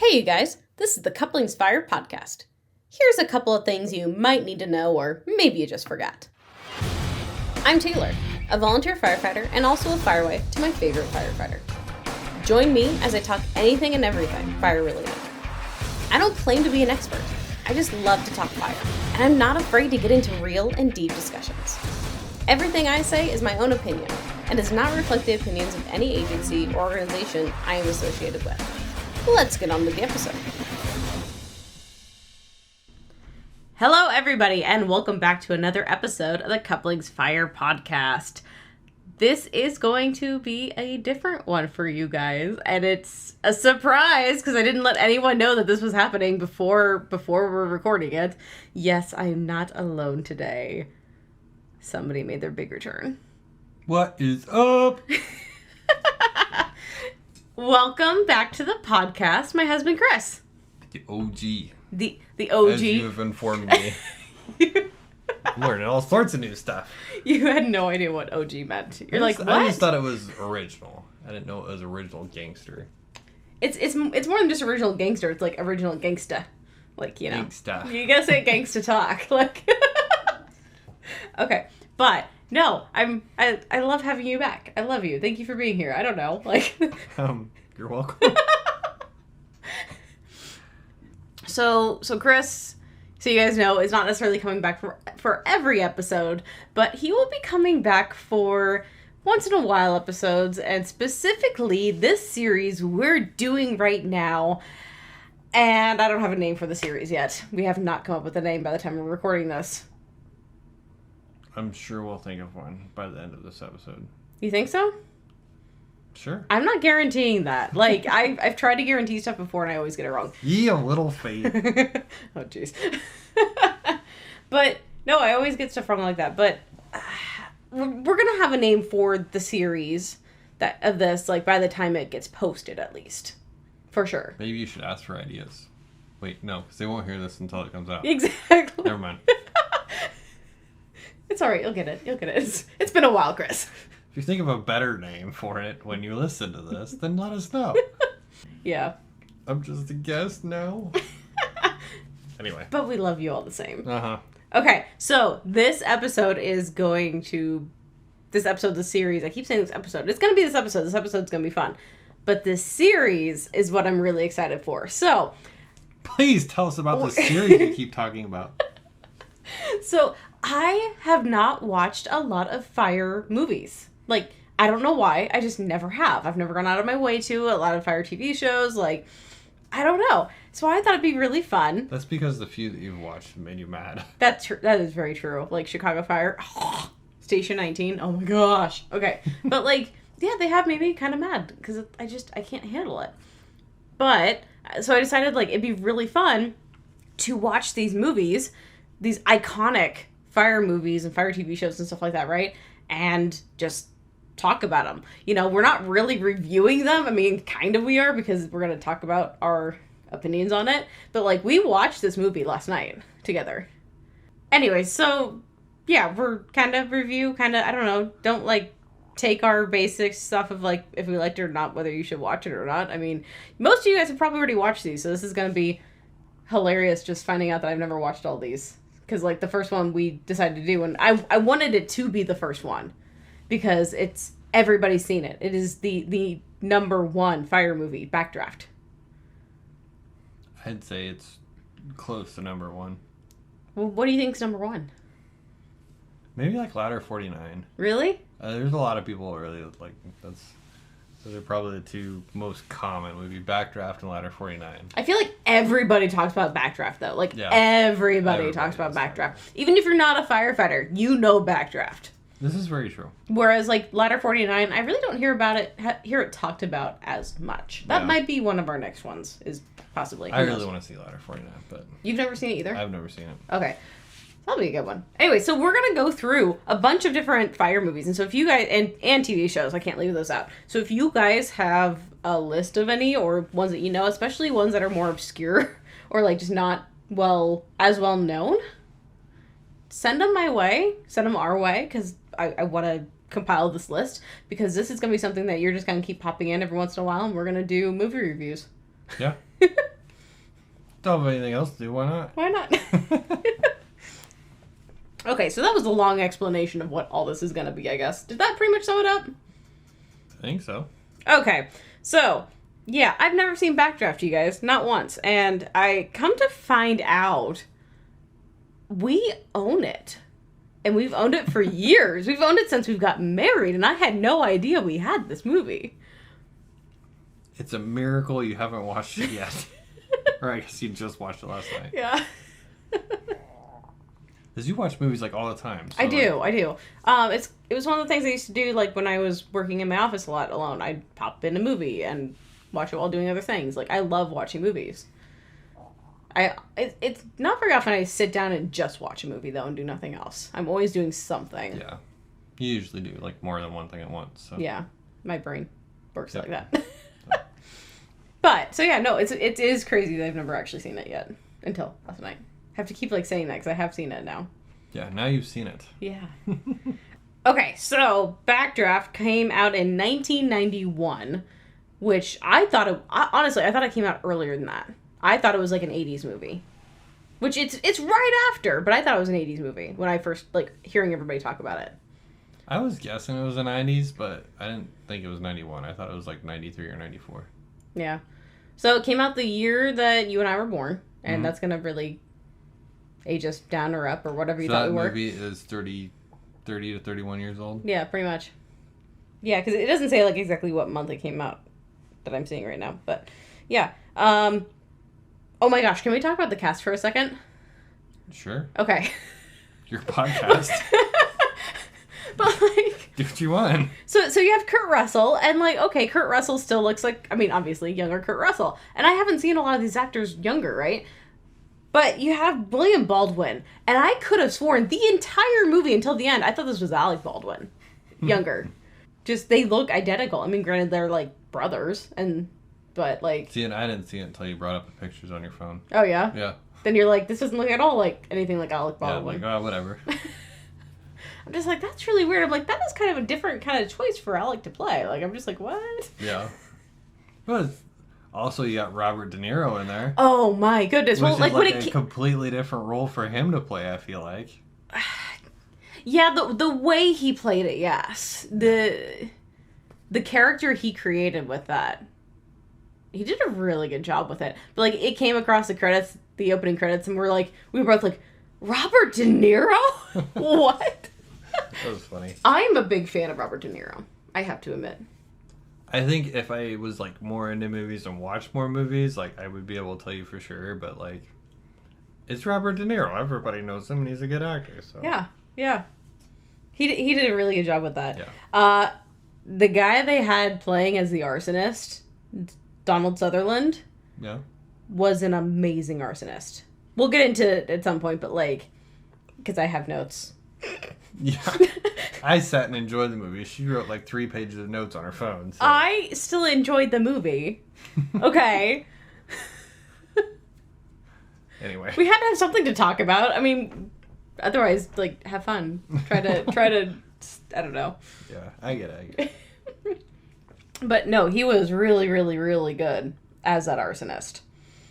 Hey you guys, this is the Couplings Fire podcast. Here's a couple of things you might need to know, or maybe you just forgot. I'm Taylor, a volunteer firefighter and also a firewife to my favorite firefighter. Join me as I talk anything and everything fire related. I don't claim to be an expert, I just love to talk fire, and I'm not afraid to get into real and deep discussions. Everything I say is my own opinion, and does not reflect the opinions of any agency or organization I am associated with. Let's get on with the episode. Hello, everybody, and welcome back to another episode of the Couplings Fire podcast. This is going to be a different one for you guys, and it's a surprise because I didn't let anyone know that this was happening before we're recording it. Yes, I am not alone today. Somebody made their big return. What is up? Welcome back to the podcast, my husband Chris. The OG. The OG. As you have informed me. I'm learning all sorts of new stuff. You had no idea what OG meant. You're like, what? I just thought it was original. I didn't know it was original gangster. It's more than just original gangster. It's like original gangsta. Like, you know. Gangsta. You gotta say gangsta talk. Like. Okay. But no, I love having you back. I love you. Thank you for being here. I don't know. Like. You're welcome. So Chris, so you guys know, is not necessarily coming back for every episode, but he will be coming back for once in a while episodes, and specifically this series we're doing right now. And I don't have a name for the series yet. We have not come up with a name by the time we're recording this. I'm sure we'll think of one by the end of this episode. You think so? Sure. I'm not guaranteeing that. Like, I've tried to guarantee stuff before and I always get it wrong. Ye a little faith. Oh, jeez. But, no, I always get stuff wrong like that. But we're going to have a name for the series of this, like, by the time it gets posted, at least. For sure. Maybe you should ask for ideas. Wait, no, because they won't hear this until it comes out. Exactly. Never mind. It's all right. You'll get it. It's been a while, Chris. If you think of a better name for it when you listen to this, then let us know. Yeah. I'm just a guest now. Anyway. But we love you all the same. Uh-huh. Okay, so this episode of the series, I keep saying this episode. It's going to be this episode. This episode's going to be fun. But this series is what I'm really excited for. So. Please tell us about the series you keep talking about. So, I have not watched a lot of fire movies. Like, I don't know why. I just never have. I've never gone out of my way to a lot of fire TV shows. Like, I don't know. So I thought it'd be really fun. That's because the few that you've watched made you mad. That is very true. Like, Chicago Fire. Station 19. Oh my gosh. Okay. But, like, yeah, they have made me kind of mad. Because I can't handle it. But, so I decided, like, it'd be really fun to watch these movies. These iconic fire movies and fire TV shows and stuff like that, right? And just talk about them. You know, we're not really reviewing them. I mean, kind of we are, because we're going to talk about our opinions on it. But, like, we watched this movie last night together. Anyway, so, yeah, we're kind of I don't know, don't, like, take our basic stuff of, like, if we liked it or not, whether you should watch it or not. I mean, most of you guys have probably already watched these, so this is going to be hilarious just finding out that I've never watched all these. Because, like, the first one we decided to do, and I wanted it to be the first one. Because everybody's seen it. It is the number one fire movie, Backdraft. I'd say it's close to number one. Well, what do you think's number one? Maybe, like, Ladder 49. Really? There's a lot of people really, like, those are probably the two most common, would be Backdraft and Ladder 49. I feel like everybody talks about Backdraft, though. Like, yeah. Everybody talks about Backdraft. Even if you're not a firefighter, you know Backdraft. This is very true. Whereas, like, Ladder 49, I really don't hear it talked about as much. That might be one of our next ones, is possibly. I really want to see Ladder 49, but... You've never seen it either? I've never seen it. Okay. That'll be a good one. Anyway, so we're going to go through a bunch of different fire movies. And so if you guys, and TV shows, I can't leave those out. So if you guys have a list of any, or ones that you know, especially ones that are more obscure, or like just not as well known, send them my way, send them our way, because I want to compile this list, because this is going to be something that you're just going to keep popping in every once in a while, and we're going to do movie reviews. Yeah. Don't have anything else to do. Why not? Why not? Okay, so that was a long explanation of what all this is going to be, I guess. Did that pretty much sum it up? I think so. Okay, so, yeah, I've never seen Backdraft, you guys. Not once. And I come to find out we own it. And we've owned it for years. We've owned it since we've got married, and I had no idea we had this movie. It's a miracle you haven't watched it yet. Or I guess you just watched it last night. Yeah. Because you watch movies like all the time. So I do. It was one of the things I used to do like when I was working in my office a lot alone. I'd pop in a movie and watch it while doing other things. Like I love watching movies. It's not very often I sit down and just watch a movie though and do nothing else. I'm always doing something. Yeah. You usually do like more than one thing at once. So. Yeah. My brain works like that. But so yeah, no, it is crazy that I've never actually seen it yet until last night. I have to keep like saying that because I have seen it now. Yeah, now you've seen it. Yeah. Okay, so Backdraft came out in 1991, which I thought honestly, I thought it came out earlier than that. I thought it was like an 80s movie. Which it's right after, but I thought it was an 80s movie when I first like hearing everybody talk about it. I was guessing it was the 90s, but I didn't think it was 91. I thought it was like 93 or 94. Yeah. So it came out the year that you and I were born, and that's going to really age us down or up or whatever you thought we were. That movie is 30 to 31 years old? Yeah, pretty much. Yeah, because it doesn't say like exactly what month it came out that I'm seeing right now, but yeah. Oh my gosh, can we talk about the cast for a second? Sure. Okay. Your podcast. But like, do what you want. So you have Kurt Russell, and like, okay, Kurt Russell still looks like, I mean, obviously younger Kurt Russell, and I haven't seen a lot of these actors younger, right? But you have William Baldwin, and I could have sworn the entire movie until the end, I thought this was Alec Baldwin, younger. Just they look identical. I mean, granted they're like brothers, but like. See, and I didn't see it until you brought up the pictures on your phone. Oh yeah. Yeah. Then you're like, this doesn't look at all like anything like Alec Baldwin. Yeah, like, oh, whatever. I'm just like, that's really weird. I'm like, that is kind of a different kind of choice for Alec to play. Like, I'm just like, what? Yeah. But also, you got Robert De Niro in there. Oh my goodness! Which well, like, is like a completely different role for him to play. I feel like. Yeah, the way he played it, yes. The character he created with that, he did a really good job with it. But like, it came across the credits, the opening credits, and we were both like, Robert De Niro? What? That was funny. I'm a big fan of Robert De Niro. I have to admit. I think if I was like more into movies and watched more movies, like I would be able to tell you for sure. But like, it's Robert De Niro. Everybody knows him, and he's a good actor. So yeah. He did a really good job with that. Yeah. The guy they had playing as the arsonist, Donald Sutherland. Yeah. Was an amazing arsonist. We'll get into it at some point, but like, because I have notes. Yeah. I sat and enjoyed the movie. She wrote like 3 pages of notes on her phone. So. I still enjoyed the movie. Okay. Anyway. We had to have something to talk about. I mean, otherwise, like, have fun. Try to, I don't know. Yeah, I get it. But no, he was really, really, really good as that arsonist.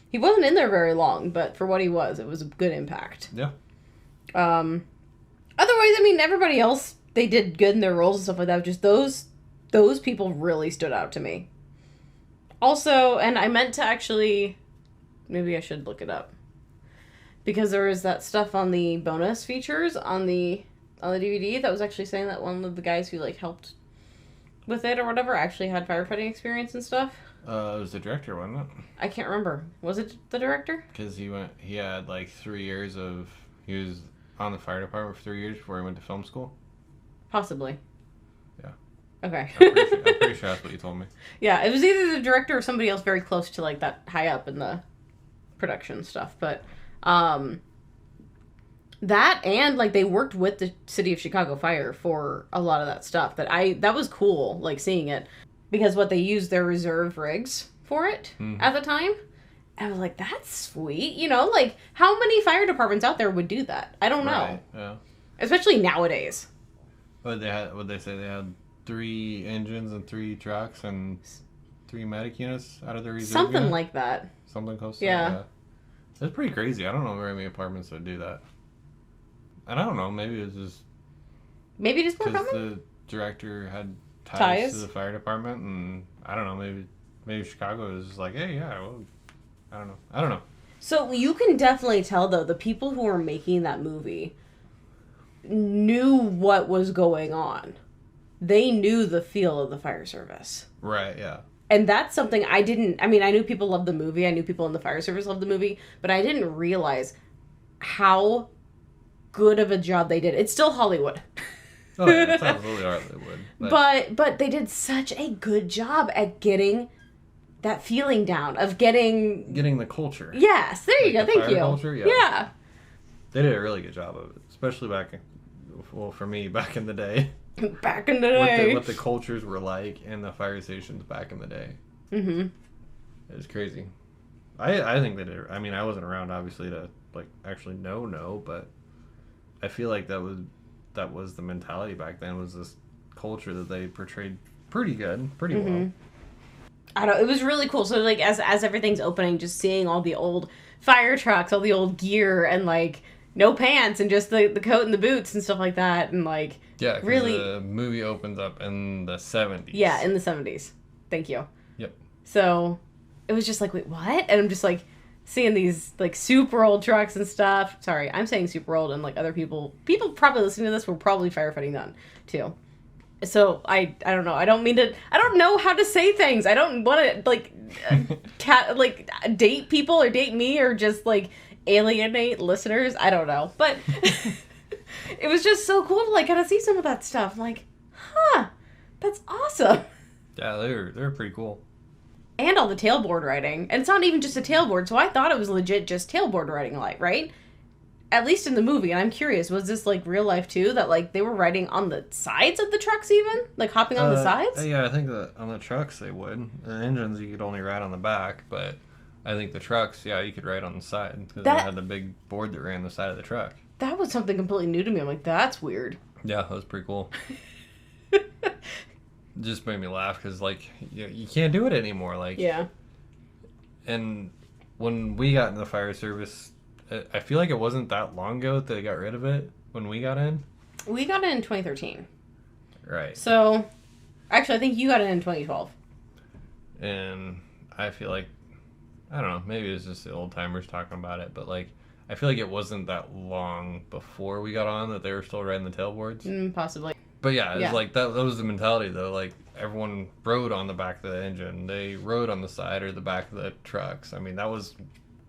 He wasn't in there very long, but for what he was, it was a good impact. Yeah. Otherwise, I mean, everybody else, they did good in their roles and stuff like that. Just those people really stood out to me. Also, and I meant to actually, maybe I should look it up. Because there was that stuff on the bonus features on the DVD that was actually saying that one of the guys who, like, helped with it or whatever actually had firefighting experience and stuff. It was the director, wasn't it? I can't remember. Was it the director? Because he had like 3 years he was on the fire department for 3 years before he went to film school. Possibly. Yeah. Okay. I'm pretty sure that's what you told me. Yeah, it was either the director or somebody else very close to like that high up in the production stuff, but that and like they worked with the City of Chicago Fire for a lot of that stuff that was cool, like seeing it, because what they used their reserve rigs for it at the time. And I was like, that's sweet. You know, like how many fire departments out there would do that? I don't know. Right, yeah. Especially nowadays. What they say they had 3 engines and 3 trucks and 3 medic units out of their reserve Something unit? like that. Something close to Yeah. that. It's pretty crazy. I don't know very many apartments that do that. And I don't know, maybe it's just Maybe just more because common? the director had ties Ties? to the fire department, and I don't know, maybe Chicago is just like, hey, yeah, well, I don't know. So you can definitely tell, though, the people who were making that movie knew what was going on. They knew the feel of the fire service. Right, yeah. And that's something I didn't... I mean, I knew people loved the movie. I knew people in the fire service loved the movie. But I didn't realize how good of a job they did. It's still Hollywood. Oh, yeah, it's absolutely Hollywood. But they did such a good job at getting that feeling down, of getting the culture. Yes, there you go. The Thank fire you. Culture, Yeah. They did a really good job of it, especially for me, back in the day. Back in the day. What the cultures were like in the fire stations back in the day. Mm-hmm. It was crazy. I think they did. I mean, I wasn't around, obviously, to like actually know, but I feel like that was the mentality back then, was this culture that they portrayed pretty well. I don't. It was really cool. So like as everything's opening, just seeing all the old fire trucks, all the old gear, and like no pants and just the coat and the boots and stuff like that, and like Yeah, 'cause really the movie opens up in the 70s. Yeah, in the 70s. Thank you. Yep. So it was just like, wait, what? And I'm just like seeing these like super old trucks and stuff. Sorry, I'm saying super old, and like other people probably listening to this were probably firefighting then too. So I don't know. I don't know how to say things. I don't want to like date people or date me or just like alienate listeners. I don't know. But it was just so cool to like kind of see some of that stuff. I'm like, huh, that's awesome. Yeah, they're pretty cool. And all the tailboard riding. And it's not even just a tailboard, so I thought it was legit just tailboard riding, like, right? At least in the movie, and I'm curious, was this like real life too? That like they were riding on the sides of the trucks, even like hopping on the sides. Yeah, I think that on the trucks they would. The engines you could only ride on the back, but I think the trucks, yeah, you could ride on the side because they had the big board that ran the side of the truck. That was something completely new to me. I'm like, that's weird. Yeah, that was pretty cool. Just made me laugh because like you can't do it anymore. Like yeah. And when we got in the fire service, I feel like it wasn't that long ago that they got rid of it when we got in. We got in 2013. Right. So, actually, I think you got in 2012. And I feel like, I don't know, maybe it's just the old timers talking about it, but like, I feel like it wasn't that long before we got on that they were still riding the tailboards. Possibly. But yeah, it's like that was the mentality though. Like everyone rode on the back of the engine. They rode on the side or the back of the trucks. I mean, that was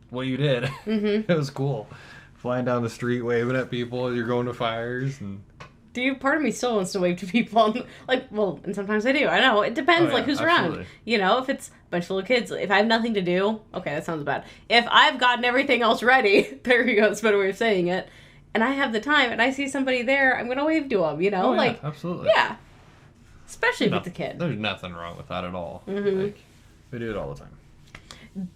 what you did. Mm-hmm. It was cool. Flying down the street, waving at people. You're going to fires and. Dude, part of me still wants to wave to people. And sometimes I do. I know. It depends, who's absolutely. around. You know, if it's a bunch full of kids. If I have nothing to do, okay, that sounds bad. If I've gotten everything else ready, there you go, that's a better way of saying it, and I have the time, and I see somebody there, I'm going to wave to them, you know? Absolutely. Yeah. Especially if it's a kid. There's nothing wrong with that at all. Mm-hmm. Like, we do it all the time.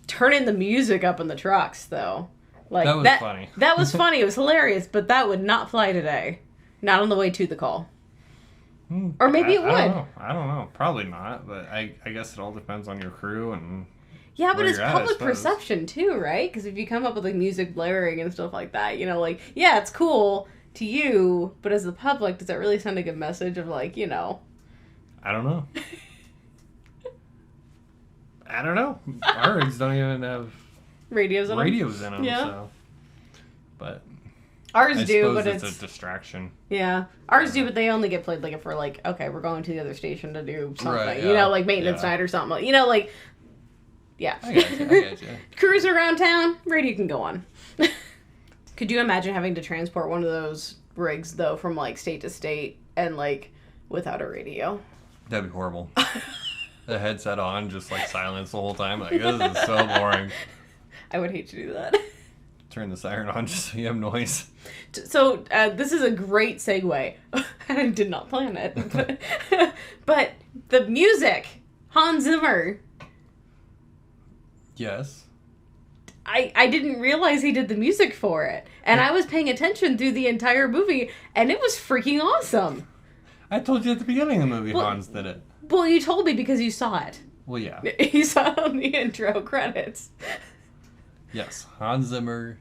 Turning the music up in the trucks, though. Like that was funny. That was funny. It was hilarious, but that would not fly today. Not on the way to the call. Or maybe it would. I don't know. Probably not, but I guess it all depends on your crew and. Yeah, but it's public perception too, right? Because if you come up with like music blaring and stuff like that, you know, like, yeah, it's cool to you, but as the public, does that really send a good message of like, you know? I don't know. I don't know. Our rigs don't even have radios in them. Yeah. So. But. Ours do, but it's a distraction. Yeah. Ours do, but they only get played like if we're like, okay, we're going to the other station to do something. Right, yeah. You know, like maintenance night or something. You know, like, yeah. I got you. Cruising around town, radio can go on. Could you imagine having to transport one of those rigs, though, from like state to state and like without a radio? That'd be horrible. The headset on, just like silence the whole time. Like, this is so boring. I would hate to do that. Turn the siren on just so you have noise. So this is a great segue. I did not plan it. But the music, Hans Zimmer. Yes. I didn't realize he did the music for it. And I was paying attention through the entire movie, and it was freaking awesome. I told you at the beginning of the movie Hans did it. Well, you told me because you saw it. Well, yeah. You saw it on the intro credits. Yes, Hans Zimmer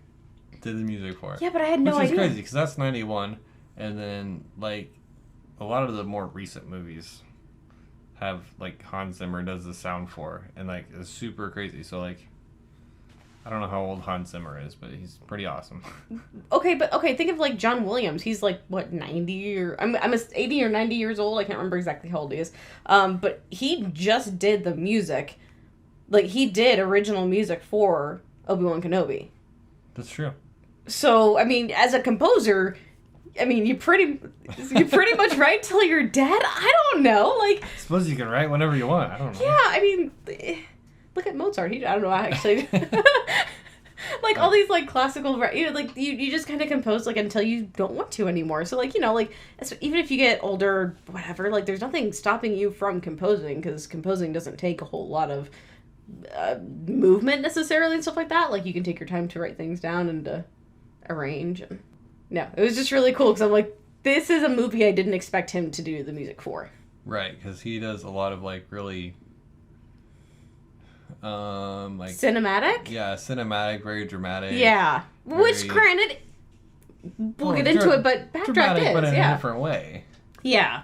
did the music for it. Yeah, but I had no idea. Which is crazy, because that's 91, and then, like, a lot of the more recent movies have, like, Hans Zimmer does the sound for, and, like, it's super crazy. So, like, I don't know how old Hans Zimmer is, but he's pretty awesome. Okay, think of, like, John Williams. He's, like, what, 90 or... I'm 80 or 90 years old. I can't remember exactly how old he is. But he just did the music. Like, he did original music for Obi-Wan Kenobi. That's true. So, I mean, as a composer... I mean, you're pretty much write till you're dead. I don't know, like. I suppose you can write whenever you want. I don't know. Yeah, I mean, look at Mozart. I don't know actually. Like all these like classical, like you just kind of compose like until you don't want to anymore. So like like even if you get older, whatever, like there's nothing stopping you from composing because composing doesn't take a whole lot of movement necessarily and stuff like that. Like you can take your time to write things down and to arrange and. No, it was just really cool because I'm like, this is a movie I didn't expect him to do the music for. Right, because he does a lot of like really, like cinematic. Yeah, cinematic, very dramatic. Yeah, which granted, we'll get into it, but Backdraft is but in a different way. Yeah,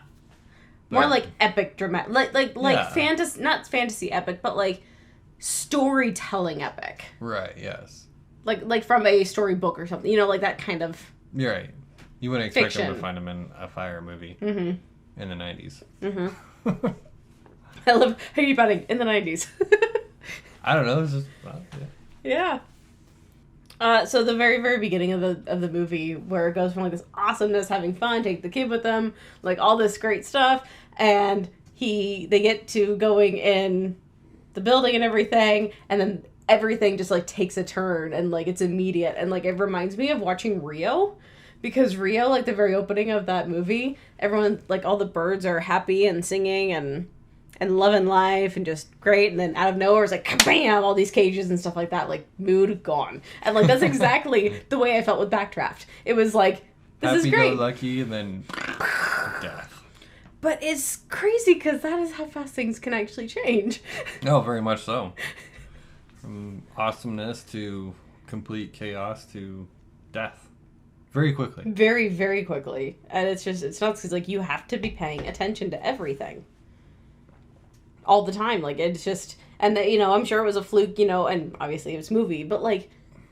more like epic dramatic, like fantasy, not fantasy epic, but like storytelling epic. Right. Yes. Like from a storybook or something, like that kind of. You're right. You wouldn't expect fiction. him to find him in a fire movie in the 90s. Mm-hmm. I love Harry Potter in the 90s. I don't know. It was just, yeah. So the very, very beginning of the movie where it goes from like this awesomeness, having fun, take the kid with them, like all this great stuff, and they get to going in the building and everything, and then everything just like takes a turn and like it's immediate and like it reminds me of watching Rio because Rio, like the very opening of that movie, everyone like all the birds are happy and singing and loving life and just great, and then out of nowhere it's like kabam, all these cages and stuff like that, like mood gone, and like that's exactly the way I felt with Backdraft. It was like this is great, happy-go-lucky, and then death. But it's crazy because that is how fast things can actually change. No, very much so. From awesomeness to complete chaos to death. Very quickly. Very, very quickly. And it's nuts because, like, you have to be paying attention to everything. All the time. Like, it's just, and, I'm sure it was a fluke, and obviously it was a movie, but, like,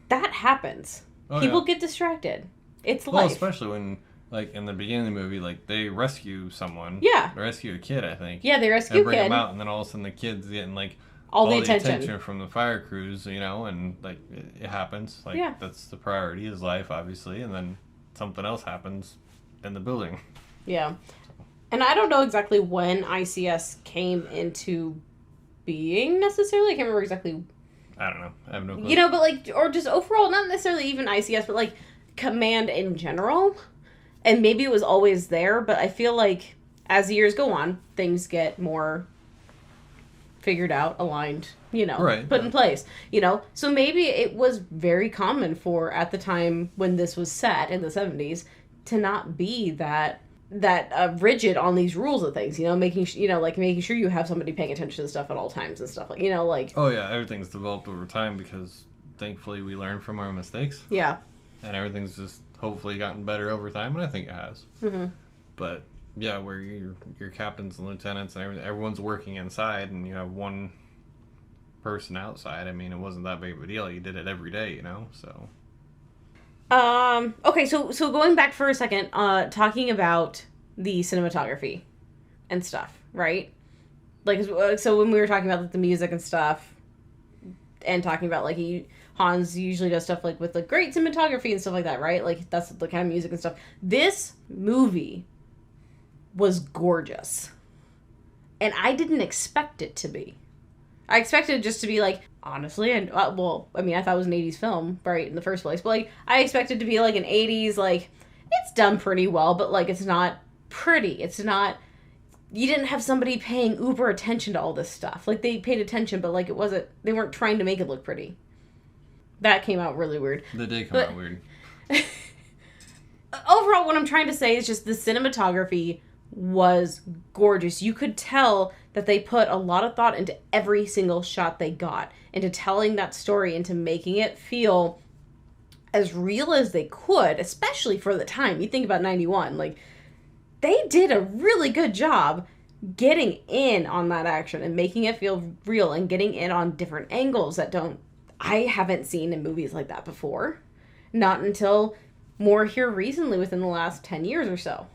that happens. People get distracted. It's life. Well, especially when, like, in the beginning of the movie, like, they rescue someone. Yeah. They rescue a kid, I think. Yeah, they rescue a kid. And bring him out, and then all of a sudden the kid's getting, like, all the attention from the fire crews, and like it happens. Like that's the priority is life, obviously, and then something else happens in the building. Yeah. And I don't know exactly when ICS came into being necessarily. I can't remember exactly. I don't know. I have no clue. But like, or just overall, not necessarily even ICS, but like command in general. And maybe it was always there, but I feel like as the years go on, things get more figured out, aligned, put in place, So maybe it was very common for, at the time when this was set in the 70s, to not be that rigid on these rules of things, making sure you have somebody paying attention to stuff at all times and stuff, like. Oh, yeah, everything's developed over time because thankfully we learn from our mistakes. Yeah. And everything's just hopefully gotten better over time, and I think it has. Mm-hmm. But yeah, where your captains and lieutenants and everyone's working inside, and you have one person outside. I mean, it wasn't that big of a deal. You did it every day, So. Okay, so going back for a second, talking about the cinematography and stuff, right? Like, so when we were talking about like, the music and stuff, and talking about like Hans usually does stuff like with like great cinematography and stuff like that, right? Like that's the kind of music and stuff. This movie was gorgeous. And I didn't expect it to be. I expected it just to be like, honestly, I thought it was an 80s film, right, in the first place. But like, I expected to be like an 80s, like, it's done pretty well, but like, it's not pretty. It's not, you didn't have somebody paying uber attention to all this stuff. Like, they paid attention, but like, they weren't trying to make it look pretty. That came out really weird. That did come out weird. Overall, what I'm trying to say is just the cinematography was gorgeous. You could tell that they put a lot of thought into every single shot they got, into telling that story, into making it feel as real as they could, especially for the time. You think about 91, like, they did a really good job getting in on that action and making it feel real and getting in on different angles that I haven't seen in movies like that before. Not until more here recently, within the last 10 years or so.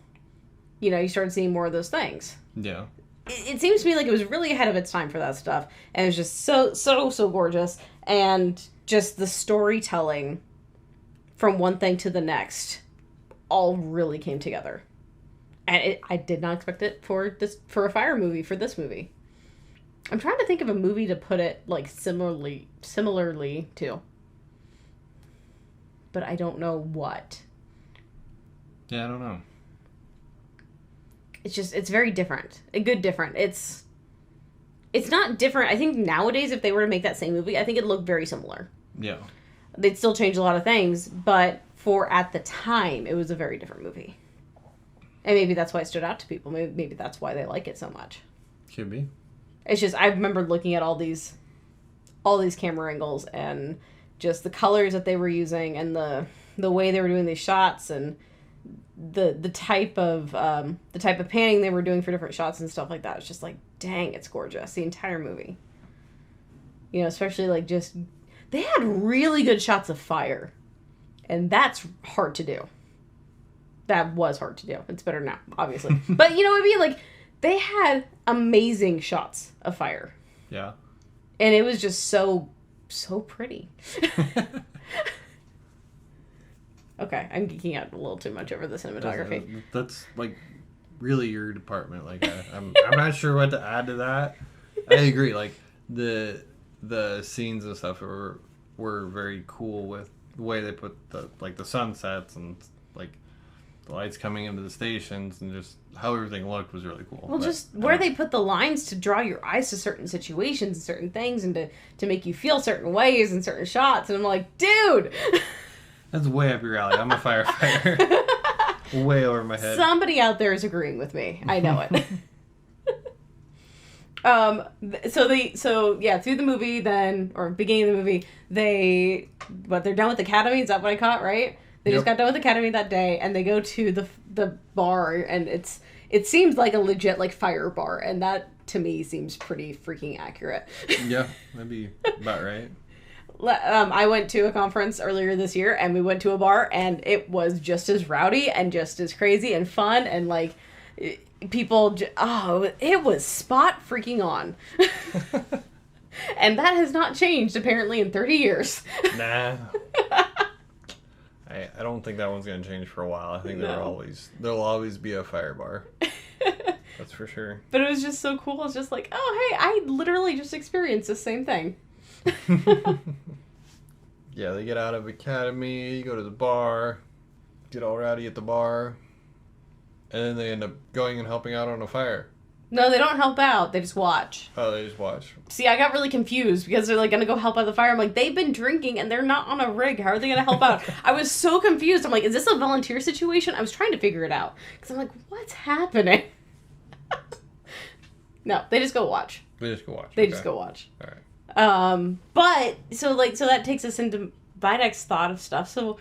You know, you started seeing more of those things. Yeah. It seems to me like it was really ahead of its time for that stuff. And it was just so gorgeous. And just the storytelling from one thing to the next all really came together. And I did not expect it for a fire movie, for this movie. I'm trying to think of a movie to put it, like, similarly to. But I don't know what. Yeah, I don't know. It's very different. A good different. It's not different. I think nowadays, if they were to make that same movie, I think it'd look very similar. Yeah. They'd still change a lot of things, but at the time, it was a very different movie. And maybe that's why it stood out to people. Maybe that's why they like it so much. Could be. It's just, I remember looking at all these camera angles and just the colors that they were using and the way they were doing these shots and the type of panning they were doing for different shots and stuff like that. It's just like, dang, it's gorgeous. The entire movie. You know, especially like just, they had really good shots of fire. And that's hard to do. That was hard to do. It's better now, obviously. But you know what I mean? Like, they had amazing shots of fire. Yeah. And it was just so pretty. Okay, I'm geeking out a little too much over the cinematography. That's like really your department. Like, I'm not sure what to add to that. I agree. Like, the scenes and stuff were very cool with the way they put the sunsets and like the lights coming into the stations and just how everything looked was really cool. Well, just where they put the lines to draw your eyes to certain situations and certain things and to make you feel certain ways and certain shots. And I'm like, dude! That's way up your alley. I'm a firefighter. Way over my head. Somebody out there is agreeing with me. I know it. Through the movie then, or beginning of the movie, they're done with Academy, is that what I caught, right? They just got done with Academy that day, and they go to the bar, and it seems like a legit, like, fire bar, and that, to me, seems pretty freaking accurate. Yeah, that'd be about right. I went to a conference earlier this year, and we went to a bar, and it was just as rowdy and just as crazy and fun, and, like, people, it was spot freaking on. And that has not changed, apparently, in 30 years. Nah. I don't think that one's going to change for a while. I think there'll always be a fire bar. That's for sure. But it was just so cool. It's just like, oh, hey, I literally just experienced the same thing. Yeah, they get out of Academy, go to the bar, get all rowdy at the bar, and then they end up going and helping out on a fire. No, they don't help out. They just watch. Oh, they just watch. See, I got really confused because they're like going to go help out the fire. I'm like, they've been drinking and they're not on a rig. How are they going to help out? I was so confused. I'm like, is this a volunteer situation? I was trying to figure it out because I'm like, what's happening? No, they just go watch. They just go watch. They just go watch. All right. But so that takes us into my next thought of stuff. So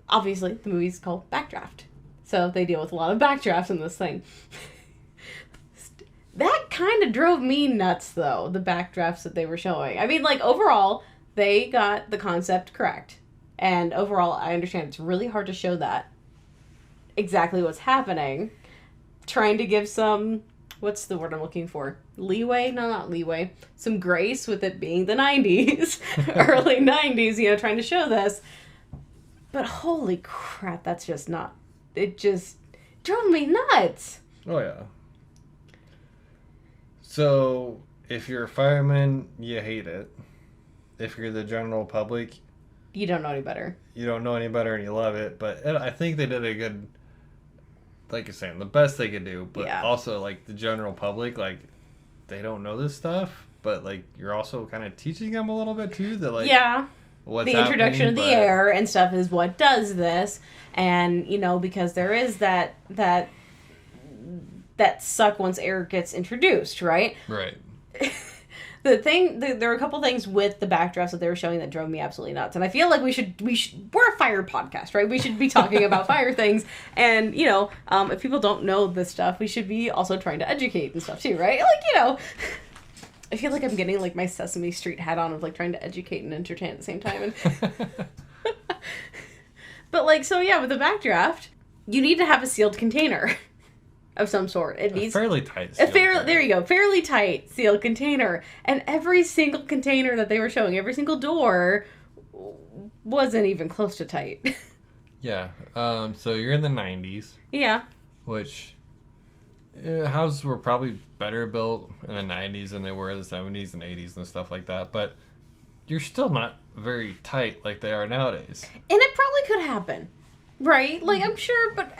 obviously the movie's called Backdraft. So they deal with a lot of backdrafts in this thing. That kind of drove me nuts, though, the backdrafts that they were showing. I mean, like, overall, they got the concept correct. And overall, I understand it's really hard to show that exactly what's happening. Trying to give some, what's the word I'm looking for? Leeway? No, not leeway. Some grace with it being the 90s. Early 90s, trying to show this. But holy crap, that's just not... It just drove me nuts. Oh, yeah. So, if you're a fireman, you hate it. If you're the general public... You don't know any better. You don't know any better and you love it. But I think they did a good... Like you're saying, the best they could do. But also, like, the general public, like, they don't know this stuff. But, like, you're also kind of teaching them a little bit, too. That, like, what's the introduction of the air and stuff is what does this. And, because there is that that suck once air gets introduced, right? Right. There are a couple things with the backdrafts that they were showing that drove me absolutely nuts. And I feel like we're a fire podcast, right? We should be talking about fire things. And, if people don't know this stuff, we should be also trying to educate and stuff too, right? I feel like I'm getting like my Sesame Street hat on of like trying to educate and entertain at the same time. And but with the backdraft, you need to have a sealed container of some sort. It needs fairly tight. There you go, fairly tight sealed container. And every single container that they were showing, every single door, wasn't even close to tight. Yeah. So you're in the 90s. Yeah. Which houses were probably better built in the 90s than they were in the 70s and 80s and stuff like that. But you're still not very tight like they are nowadays. And it probably could happen. Right? Like, I'm sure, but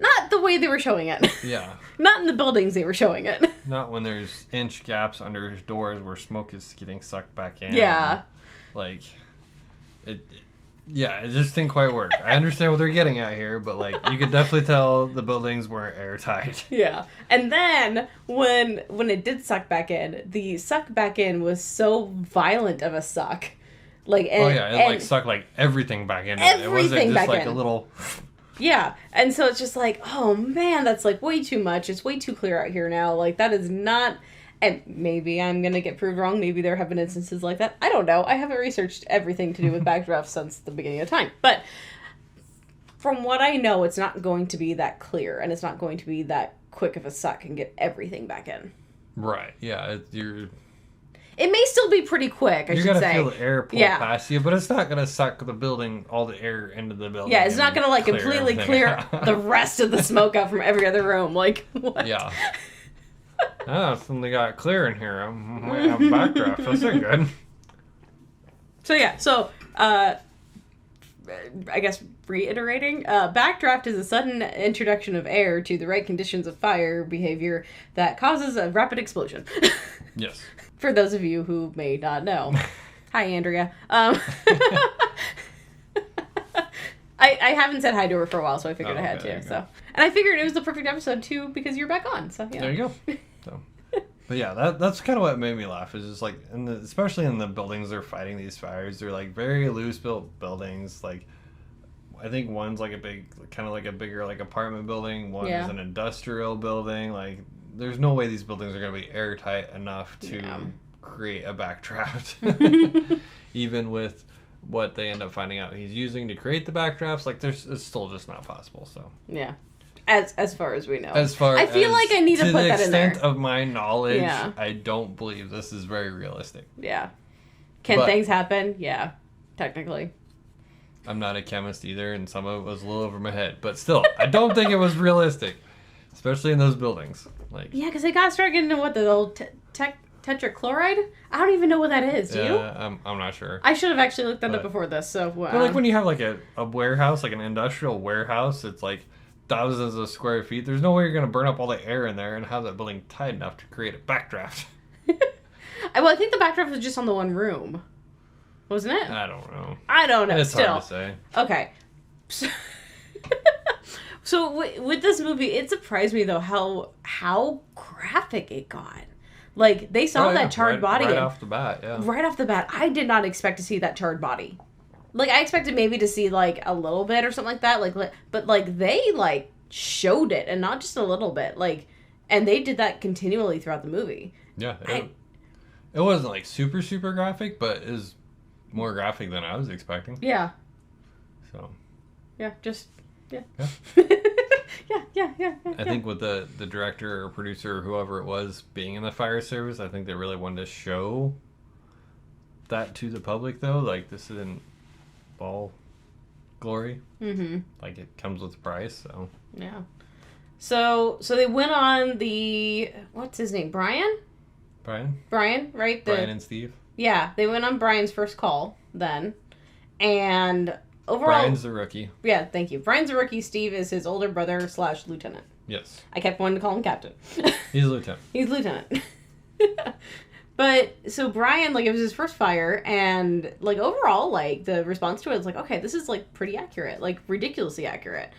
not the way they were showing it. Yeah. Not in the buildings they were showing it. Not when there's inch gaps under doors where smoke is getting sucked back in. Yeah. It just didn't quite work. I understand what they're getting at here, but, you could definitely tell the buildings weren't airtight. Yeah. And then, when it did suck back in, the suck back in was so violent of a suck. It sucked everything back into it. It wasn't just a little. Yeah, and so it's just oh man, that's way too much. It's way too clear out here now. That is not. And maybe I'm gonna get proved wrong. Maybe there have been instances like that. I don't know. I haven't researched everything to do with backdraft since the beginning of time. But from what I know, it's not going to be that clear, and it's not going to be that quick of a suck and get everything back in. Right. Yeah. It may still be pretty quick, I should say. You're going to feel the air pull past you, but it's not going to suck the building, all the air into the building. Yeah, it's not going to, completely clear the rest of the smoke out from every other room. What? Yeah. Something got clear in here. I might have a backdraft. That's not good. I guess reiterating, backdraft is a sudden introduction of air to the right conditions of fire behavior that causes a rapid explosion. Yes. For those of you who may not know. Hi, Andrea. I haven't said hi to her for a while, so I figured I had to. So, and I figured it was the perfect episode too because you're back on. So yeah. There you go. So, but yeah, that's kind of what made me laugh. Is just especially in the buildings they're fighting these fires. They're very loose built buildings. I think one's a bigger apartment building. One is an industrial building. There's no way these buildings are going to be airtight enough to create a backdraft. Even with what they end up finding out he's using to create the backdrafts, it's still just not possible. So yeah, as far as we know. I feel like I need to put that in there. To the extent of my knowledge, I don't believe this is very realistic. Yeah. Can things happen? Yeah, technically. I'm not a chemist either, and some of it was a little over my head. But still, I don't think it was realistic. Especially in those buildings. Yeah, because they got started getting into the old tetrachloride? I don't even know what that is. Do you? I'm not sure. I should have actually looked that up before this. So, but when you have a warehouse, an industrial warehouse, it's thousands of square feet. There's no way you're going to burn up all the air in there and have that building tight enough to create a backdraft. Well, I think the backdraft was just on the one room. Wasn't it? I don't know. It's hard to say. Okay. So with this movie, it surprised me though how graphic it got. They saw that charred body right off the bat. Yeah. Right off the bat, I did not expect to see that charred body. I expected maybe to see a little bit or something like that. But they showed it, and not just a little bit. And they did that continually throughout the movie. Yeah. It wasn't super super graphic, but it was more graphic than I was expecting. Yeah. So. Yeah. Just. Yeah. Yeah. I think with the director or producer or whoever it was being in the fire service, I think they really wanted to show that to the public, though. This isn't all glory. Mm-hmm. It comes with a price, so. Yeah. So they went on the... What's his name? Brian, right? Brian and Steve. Yeah, they went on Brian's first call then. And... Overall, Brian's the rookie. Yeah, thank you. Brian's the rookie. Steve is his older brother / lieutenant. Yes. I kept wanting to call him captain. He's a lieutenant. He's lieutenant. But, so Brian, it was his first fire, and, overall, the response to it was okay, this is, pretty accurate. Ridiculously accurate.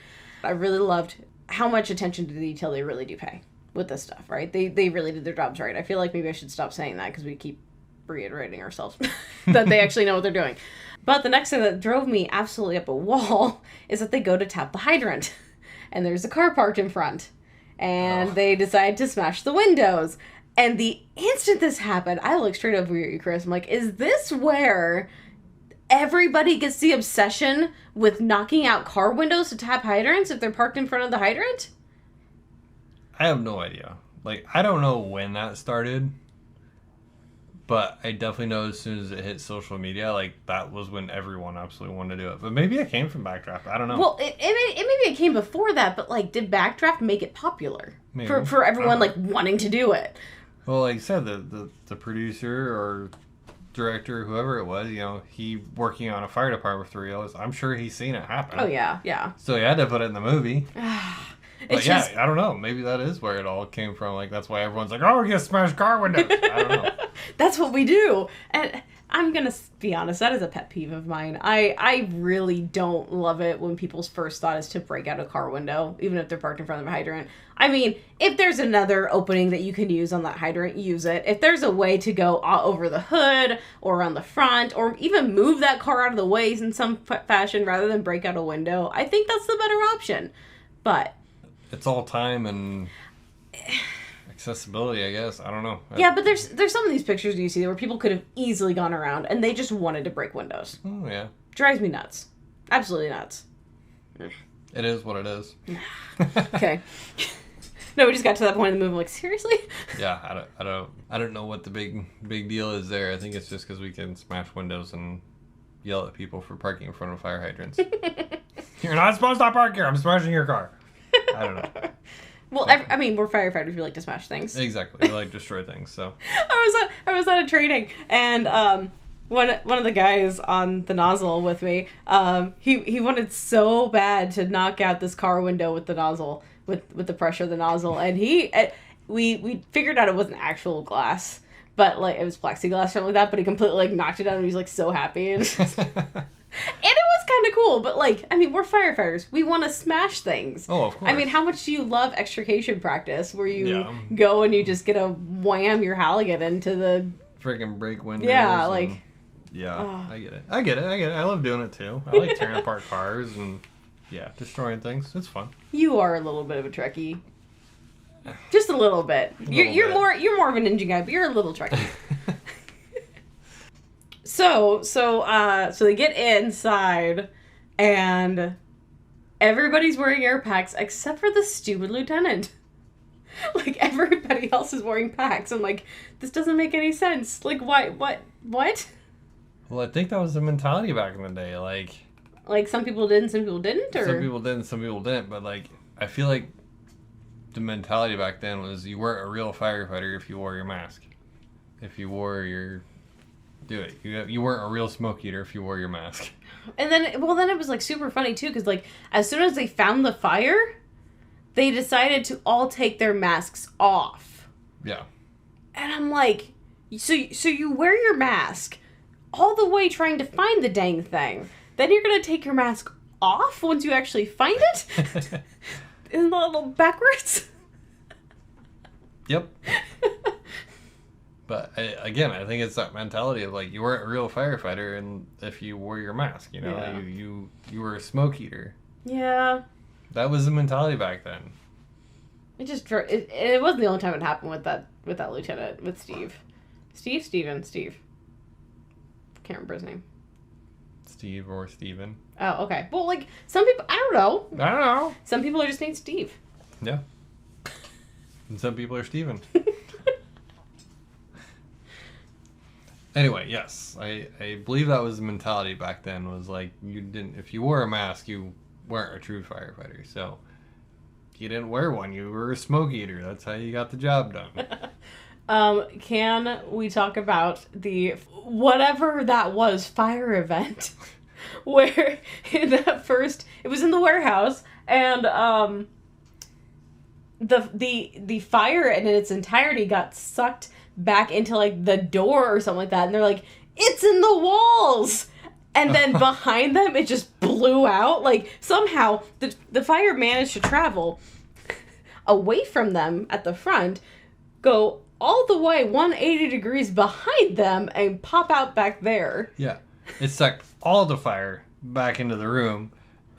I really loved how much attention to detail they really do pay with this stuff, right? They really did their jobs right. I feel like maybe I should stop saying that because we keep reiterating ourselves that they actually know what they're doing. But the next thing that drove me absolutely up a wall is that they go to tap the hydrant and there's a car parked in front and they decide to smash the windows. And the instant this happened, I looked straight over at you, Chris. I'm like, is this where everybody gets the obsession with knocking out car windows to tap hydrants if they're parked in front of the hydrant? I have no idea. Like, I don't know when that started, but I definitely know as soon as it hit social media, like, that was when everyone absolutely wanted to do it. But maybe it came from Backdraft. I don't know. Well, maybe it came before that, but, like, did Backdraft make it popular? Maybe. For everyone, like, wanting to do it? Well, like you said, the producer or director, whoever it was, you know, he working on a fire department for real. I'm sure he's seen it happen. Oh, yeah. So he had to put it in the movie. But It's yeah, just... I don't know. Maybe that is where it all came from. Like, that's why everyone's like, oh, we're going to smash car windows. I don't know. That's what we do. And I'm going to be honest, that is a pet peeve of mine. I really don't love it when people's first thought is to break out a car window, even if they're parked in front of a hydrant. I mean, if there's another opening that you can use on that hydrant, use it. If there's a way to go over the hood or around the front or even move that car out of the way in some fashion rather than break out a window, I think that's the better option. But... it's all time and accessibility, I guess. I don't know. Yeah, but there's some of these pictures you see where people could have easily gone around and they just wanted to break windows. Oh, yeah. Drives me nuts. Absolutely nuts. It is what it is. Okay. No, we just got to that point in the movie. I'm like, seriously? Yeah, I don't know what the big deal is there. I think it's just because we can smash windows and yell at people for parking in front of fire hydrants. You're not supposed to park here. I'm smashing your car. I don't know. Well, I mean, we're firefighters. We like to smash things. Exactly. We like to destroy things. So I was at a training, and one of the guys on the nozzle with me, he wanted so bad to knock out this car window with the nozzle, with the pressure of the nozzle, and we figured out it wasn't actual glass, but like it was plexiglass or something like that. But he completely like knocked it down, and he was like so happy. And and it was kind of cool, but like, I mean, we're firefighters. We want to smash things. Oh, of course. I mean, how much do you love extrication practice where you go and you just get a wham your Halligan into the... freaking break windows. Yeah, like... Yeah, oh. I get it. I love doing it too. I like tearing apart cars and, yeah, destroying things. It's fun. You are a little bit of a Trekkie. Just a little bit. You're more of a ninja guy, but you're a little Trekkie. So they get inside, and everybody's wearing air packs except for the stupid lieutenant. Like, everybody else is wearing packs. I'm like, this doesn't make any sense. Like, why? What? Well, I think that was the mentality back in the day. Like some people did and some people didn't, or? Some people did and some people didn't, but, like, I feel like the mentality back then was you weren't a real firefighter if you wore your mask. If you wore your... do it. You weren't a real smoke eater if you wore your mask. And then it was like super funny too, because like as soon as they found the fire, they decided to all take their masks off. Yeah. And I'm like, so you wear your mask all the way trying to find the dang thing. Then you're gonna take your mask off once you actually find it? Isn't that a little backwards? Yep. But I think it's that mentality of like you weren't a real firefighter, and if you wore your mask, you know, yeah. you were a smoke eater. Yeah. That was the mentality back then. It wasn't the only time it happened with that lieutenant, with Steve. Steve. Can't remember his name. Steve or Steven. Oh, okay. Well, like some people, I don't know. Some people are just named Steve. Yeah. And some people are Steven. Anyway, yes, I believe that was the mentality back then. Was like if you wore a mask, you weren't a true firefighter. So you didn't wear one, you were a smoke eater. That's how you got the job done. Can we talk about the whatever that was fire event, where it was in the warehouse, and the fire in its entirety got sucked back into like the door or something like that, and they're like, it's in the walls, and then behind them it just blew blew out. Like, somehow the fire managed to travel away from them at the front, go all the way 180 degrees behind them, and pop out back there. Yeah. It sucked all the fire back into the room,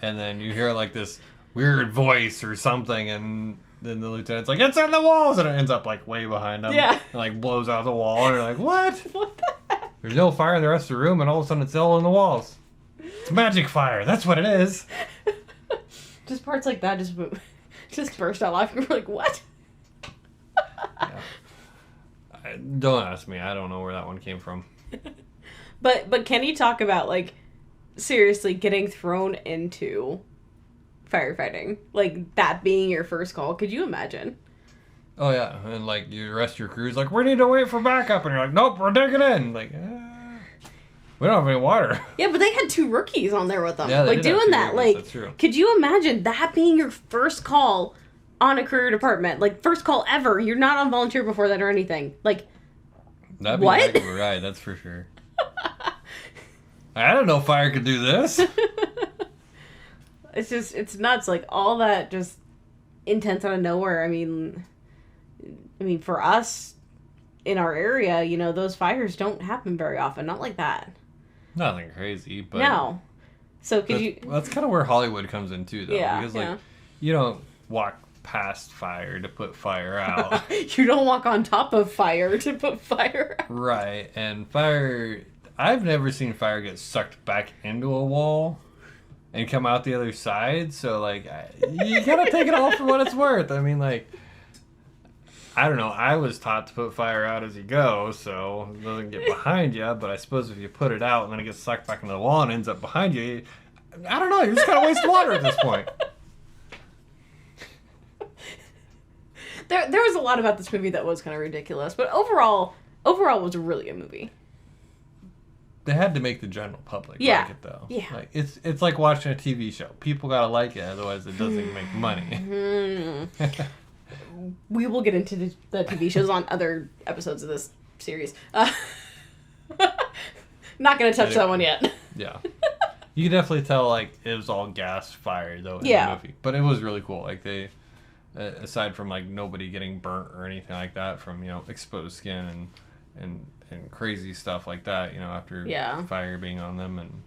and then you hear like this weird voice or something, and then the lieutenant's like, it's on the walls, and it ends up like way behind them. Yeah. And like blows out the wall, and you're like, what? What the heck? There's no fire in the rest of the room, and all of a sudden it's all in the walls. It's magic fire. That's what it is. Just parts like that just burst out laughing. We're like, what? Yeah. Don't ask me. I don't know where that one came from. But can you talk about, like, seriously getting thrown into firefighting? Like, that being your first call? Could you imagine? Oh, yeah. And, like, the rest of your crew's like, we need to wait for backup. And you're like, nope, we're digging in. Like, we don't have any water. Yeah, but they had 2 rookies on there with them. Yeah, they like, did have doing 2 that. rookies, Like, that's true. could you imagine that being your first call on a career department? Like, first call ever. You're not on volunteer before that or anything. Like, That'd be what? a heck of a ride, that's for sure. I don't know if fire could do this. It's nuts. Like, all that just intense out of nowhere. I mean, for us in our area, you know, those fires don't happen very often. Not like that. Nothing crazy, but... No. So That's kind of where Hollywood comes in, too, though. Yeah, because, like, you don't walk past fire to put fire out. You don't walk on top of fire to put fire out. Right, and fire... I've never seen fire get sucked back into a wall and come out the other side, so, like, you gotta take it all for what it's worth. I mean, like, I don't know, I was taught to put fire out as you go, so it doesn't get behind you, but I suppose if you put it out and then it gets sucked back into the wall and ends up behind you, I don't know, you're just gonna waste water at this point. There was a lot about this movie that was kind of ridiculous, but overall it was a really good movie. They had to make the general public like it, though. Yeah. Like, it's like watching a TV show. People gotta like it, otherwise it doesn't make money. We will get into the TV shows on other episodes of this series. Not gonna touch that one yet. Yeah. You can definitely tell, like, it was all gas fired, though, in the movie. But it was really cool. Like, they... aside from, like, nobody getting burnt or anything like that from, you know, exposed skin and crazy stuff like that, you know, after fire being on them and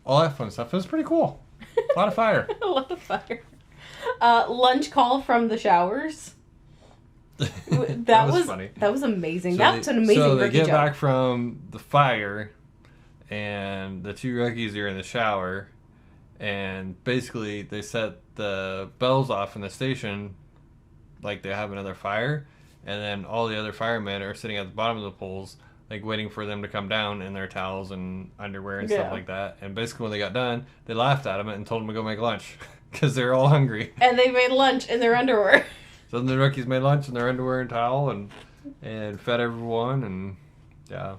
all that fun stuff. It was pretty cool. A lot of fire. A lot of fire. Lunch call from the showers. That was funny. That was amazing. So That's an amazing So they rookie get joke. back from the fire, and the 2 rookies are in the shower, and basically they set the bells off in the station like they have another fire, and then all the other firemen are sitting at the bottom of the poles, like, waiting for them to come down in their towels and underwear and stuff like that. And basically when they got done, they laughed at them and told them to go make lunch because they're all hungry. And they made lunch in their underwear. So then the rookies made lunch in their underwear and towel and fed everyone, and yeah,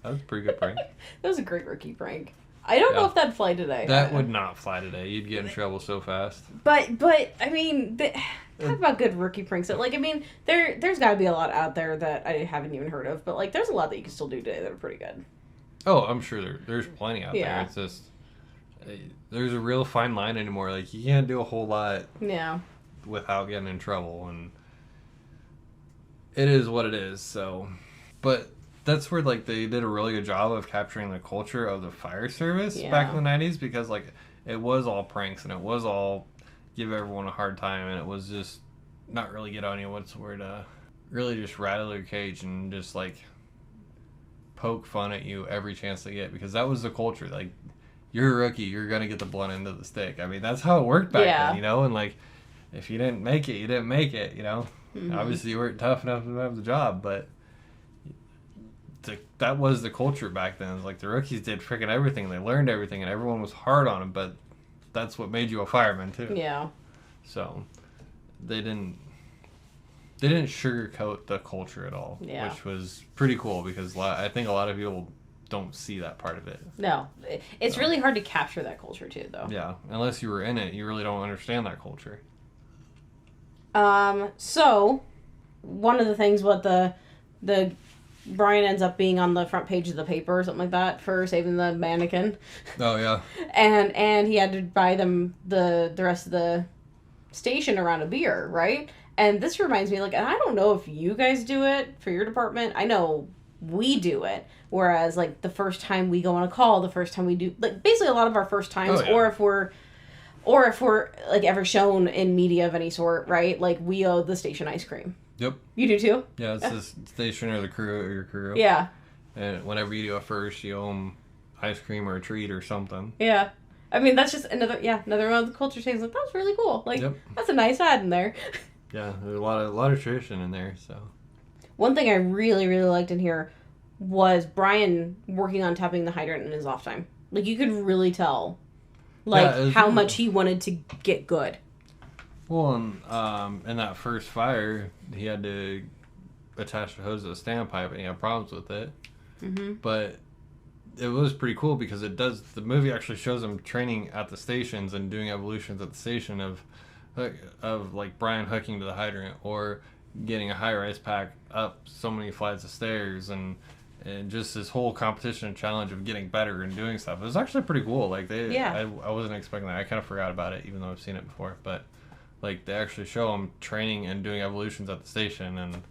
that was a pretty good prank. That was a great rookie prank. I don't know if that'd fly today. That would not fly today. You'd get in trouble so fast. But I mean, talk about good rookie pranks. Like, I mean, there's got to be a lot out there that I haven't even heard of. But, like, there's a lot that you can still do today that are pretty good. Oh, I'm sure there's plenty out there. It's just there's a real fine line anymore. Like, you can't do a whole lot without getting in trouble, and it is what it is. So, but that's where, like, they did a really good job of capturing the culture of the fire service back in the 90s, because, like, it was all pranks and it was all give everyone a hard time, and it was just not really get on you, really just rattle your cage and just, like, poke fun at you every chance they get, because that was the culture. Like, you're a rookie, you're gonna get the blunt end of the stick. I mean, that's how it worked back then, you know. And, like, if you didn't make it, you didn't make it, you know. Obviously you weren't tough enough to have the job, but that was the culture back then. It was like the rookies did freaking everything, they learned everything, and everyone was hard on them, but that's what made you a fireman too. So they didn't sugarcoat the culture at all, which was pretty cool, because I think a lot of people don't see that part of it. No, it's really hard to capture that culture too, though. Yeah, unless you were in it, you really don't understand that culture. So one of the things what the Brian ends up being on the front page of the paper or something like that for saving the mannequin. Oh, yeah. And he had to buy them the rest of the station around a beer, right? And this reminds me, like, and I don't know if you guys do it for your department. I know we do it. Whereas, like, the first time we go on a call, the first time we do, like, basically a lot of our first times, or if we're, like, ever shown in media of any sort, right? Like, we owe the station ice cream. Yep. You do too? Yeah, it's the station or the crew or your crew. Yeah. And whenever you do it first, you owe them ice cream or a treat or something. Yeah. I mean, that's just another one of the culture things. Like, that's really cool. Like, that's a nice ad in there. Yeah, there's a lot of tradition in there, so. One thing I really, really liked in here was Brian working on tapping the hydrant in his off time. Like, you could really tell, like, how much he wanted to get good. Well, and in that first fire, he had to attach the hose to the standpipe, and he had problems with it. Mm-hmm. But it was pretty cool because the movie actually shows him training at the stations and doing evolutions at the station of like Brian hooking to the hydrant or getting a high-rise pack up so many flights of stairs and just this whole competition and challenge of getting better and doing stuff. It was actually pretty cool. Like I wasn't expecting that. I kind of forgot about it even though I've seen it before. But like they actually show him training and doing evolutions at the station and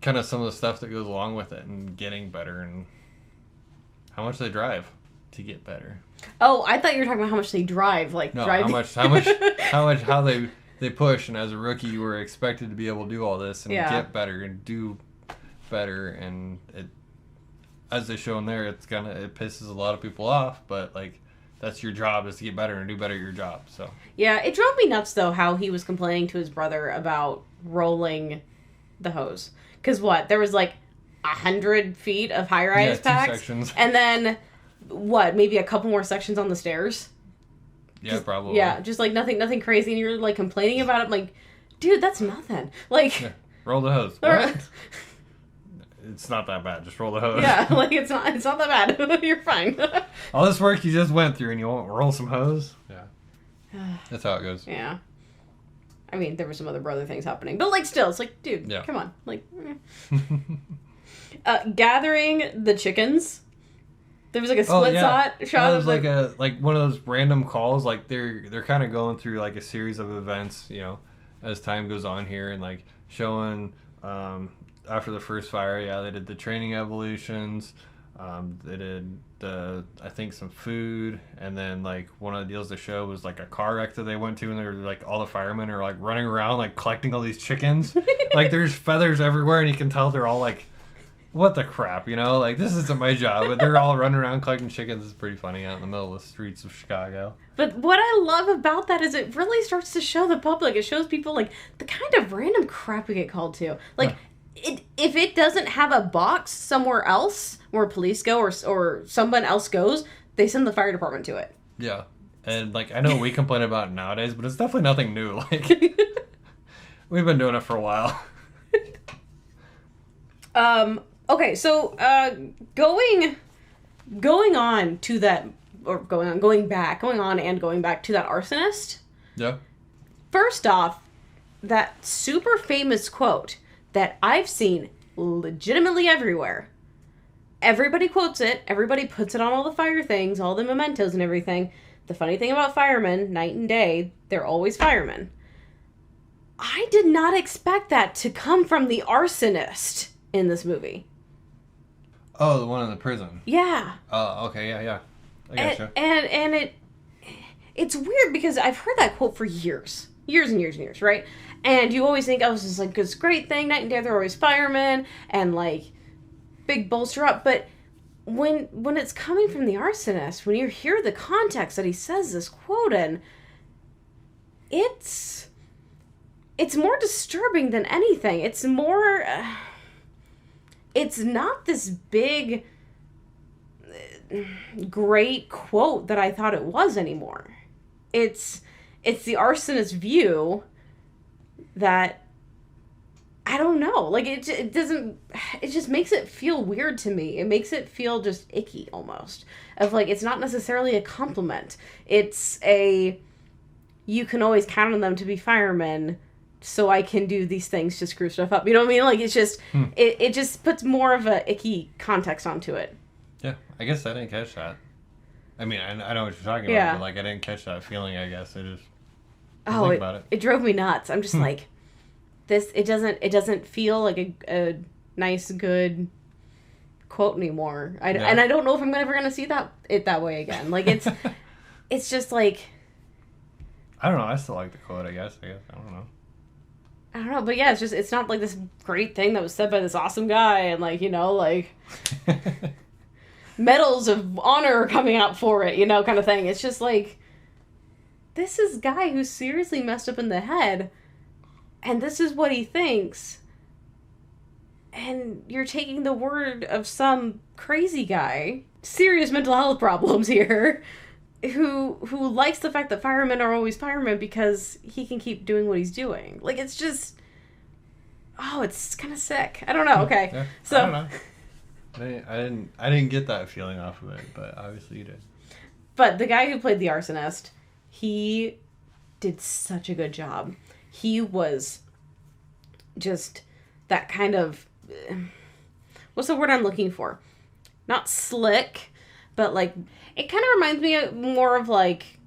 kind of some of the stuff that goes along with it and getting better and how much they drive to get better. Oh, I thought you were talking about how much they drive, like no, driving. how they push, and as a rookie you were expected to be able to do all this and get better and do better, and it, as they show in there, it pisses a lot of people off, but like that's your job is to get better and do better at your job. So yeah, it drove me nuts though how he was complaining to his brother about rolling the hose, because there was like 100 feet of high-rise packs, sections. And then maybe a couple more sections on the stairs. Yeah, probably. Yeah, just like nothing crazy, and you're like complaining about it. I'm like, dude, that's nothing. Like, roll the hose. What? It's not that bad. Just roll the hose. Yeah, like it's not that bad. You're fine. All this work you just went through, and you won't roll some hose? Yeah. That's how it goes. Yeah. I mean, there were some other brother things happening, but like still, it's like, dude, come on, like. Gathering the chickens. There was like a split shot. It was like one of those random calls. Like they're kind of going through like a series of events, you know, as time goes on here, and like showing after the first fire, they did the training evolutions. They did I think some food, and then like one of the deals they show was like a car wreck that they went to, and they're like all the firemen are like running around like collecting all these chickens. Like there's feathers everywhere, and you can tell they're all like, what the crap, you know? Like, this isn't my job. But they're all running around collecting chickens. It's pretty funny out in the middle of the streets of Chicago. But what I love about that is it really starts to show the public. It shows people, like, the kind of random crap we get called to. Like, if it doesn't have a box somewhere else where police go or someone else goes, they send the fire department to it. Yeah. And, like, I know we complain about it nowadays, but it's definitely nothing new. Like, we've been doing it for a while. Okay, so going on to that, or going back to that arsonist. Yeah. First off, that super famous quote that I've seen legitimately everywhere. Everybody quotes it. Everybody puts it on all the fire things, all the mementos and everything. The funny thing about firemen, night and day, they're always firemen. I did not expect that to come from the arsonist in this movie. Oh, the one in the prison. Yeah. Oh, okay, yeah. I gotcha. And it's weird because I've heard that quote for years and years, right? And you always think, this is like this great thing, night and day, they're always firemen, and like big bolster up. But when it's coming from the arsonist, when you hear the context that he says this quote in, it's more disturbing than anything. It's more. It's not this big, great quote that I thought it was anymore. It's the arsonist view that, I don't know, like it just makes it feel weird to me. It makes it feel just icky almost. Of like, it's not necessarily a compliment. It's you can always count on them to be firemen, so I can do these things to screw stuff up. You know what I mean? Like, it's just, it just puts more of a icky context onto it. Yeah, I guess I didn't catch that. I mean, I know what you're talking about, but, like, I didn't catch that feeling, I guess. I just didn't think about it. It drove me nuts. I'm just like, it doesn't feel like a nice, good quote anymore. And I don't know if I'm ever going to see it that way again. Like, it's just like... I don't know. I still like the quote, I guess. I don't know. I don't know, but yeah, it's not like this great thing that was said by this awesome guy and, like, you know, like... medals of honor coming out for it, you know, kind of thing. It's just like, this is a guy who's seriously messed up in the head, and this is what he thinks, and you're taking the word of some crazy guy, serious mental health problems here, who likes the fact that firemen are always firemen because he can keep doing what he's doing. Like, it's just, it's kind of sick. I don't know. Okay, yeah, so I don't know. I didn't get that feeling off of it, but obviously you did. But the guy who played the arsonist, he did such a good job. He was just that kind of... what's the word I'm looking for? Not slick, but, like... It kind of reminds me more of, like,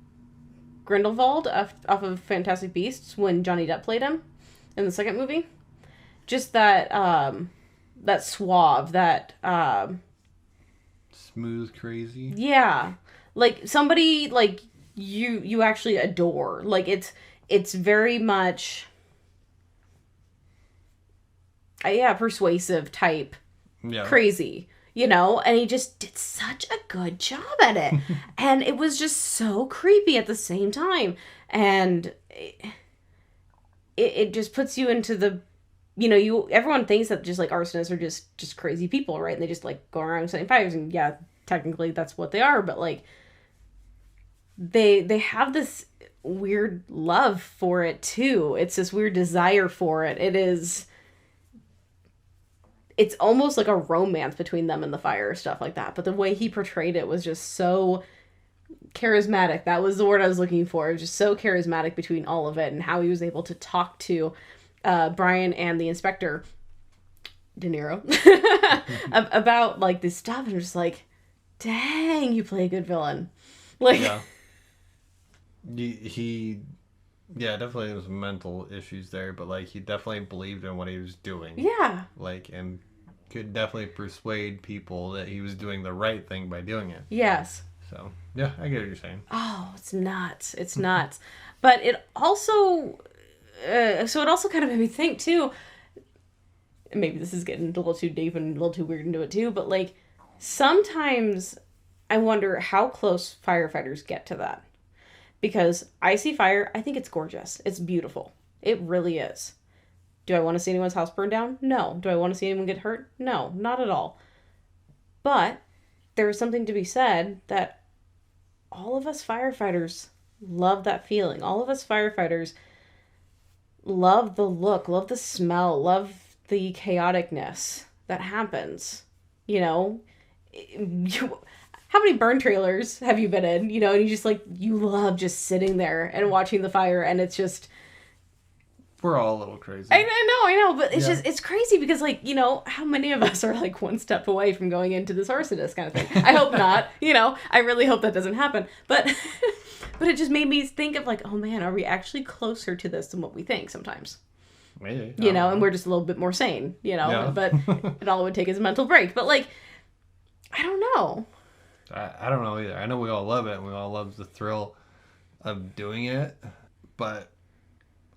Grindelwald off of Fantastic Beasts when Johnny Depp played him in the second movie. Just that... that suave, that smooth, crazy. Yeah, like somebody like you actually adore. Like it's very much persuasive type, crazy, you know. And he just did such a good job at it, and it was just so creepy at the same time, and it just puts you into the... You know, everyone thinks that just, like, arsonists are just crazy people, right? And they just, like, go around setting fires. And, yeah, technically that's what they are. But, like, they have this weird love for it, too. It's this weird desire for it. It's almost like a romance between them and the fire, stuff like that. But the way he portrayed it was just so charismatic. That was the word I was looking for. It was just so charismatic between all of it. And how he was able to talk to... Brian and the inspector, De Niro, about, like, this stuff, and I'm just like, dang, you play a good villain. Like, yeah. He definitely there was mental issues there, but, like, he definitely believed in what he was doing. Yeah. Like, and could definitely persuade people that he was doing the right thing by doing it. Yes. So, yeah, I get what you're saying. Oh, it's nuts. It's nuts. But it also... so it also kind of made me think, too, maybe this is getting a little too deep and a little too weird into it, too, but, like, sometimes I wonder how close firefighters get to that. Because I see fire, I think it's gorgeous. It's beautiful. It really is. Do I want to see anyone's house burn down? No. Do I want to see anyone get hurt? No, not at all. But there is something to be said that all of us firefighters love that feeling. All of us firefighters love the look, love the smell, love the chaoticness that happens. You know, how many burn trailers have you been in? You know, and you just, like, you love just sitting there and watching the fire, and it's just... We're all a little crazy. I know, but it's just, it's crazy because, like, you know, how many of us are, like, one step away from going into this arsonist kind of thing? I hope not, you know, I really hope that doesn't happen, but... But it just made me think of, like, oh, man, are we actually closer to this than what we think sometimes? Maybe. You know, and we're just a little bit more sane, you know? Yeah. But it all would take is a mental break. But, like, I don't know. I don't know either. I know we all love it, and we all love the thrill of doing it. But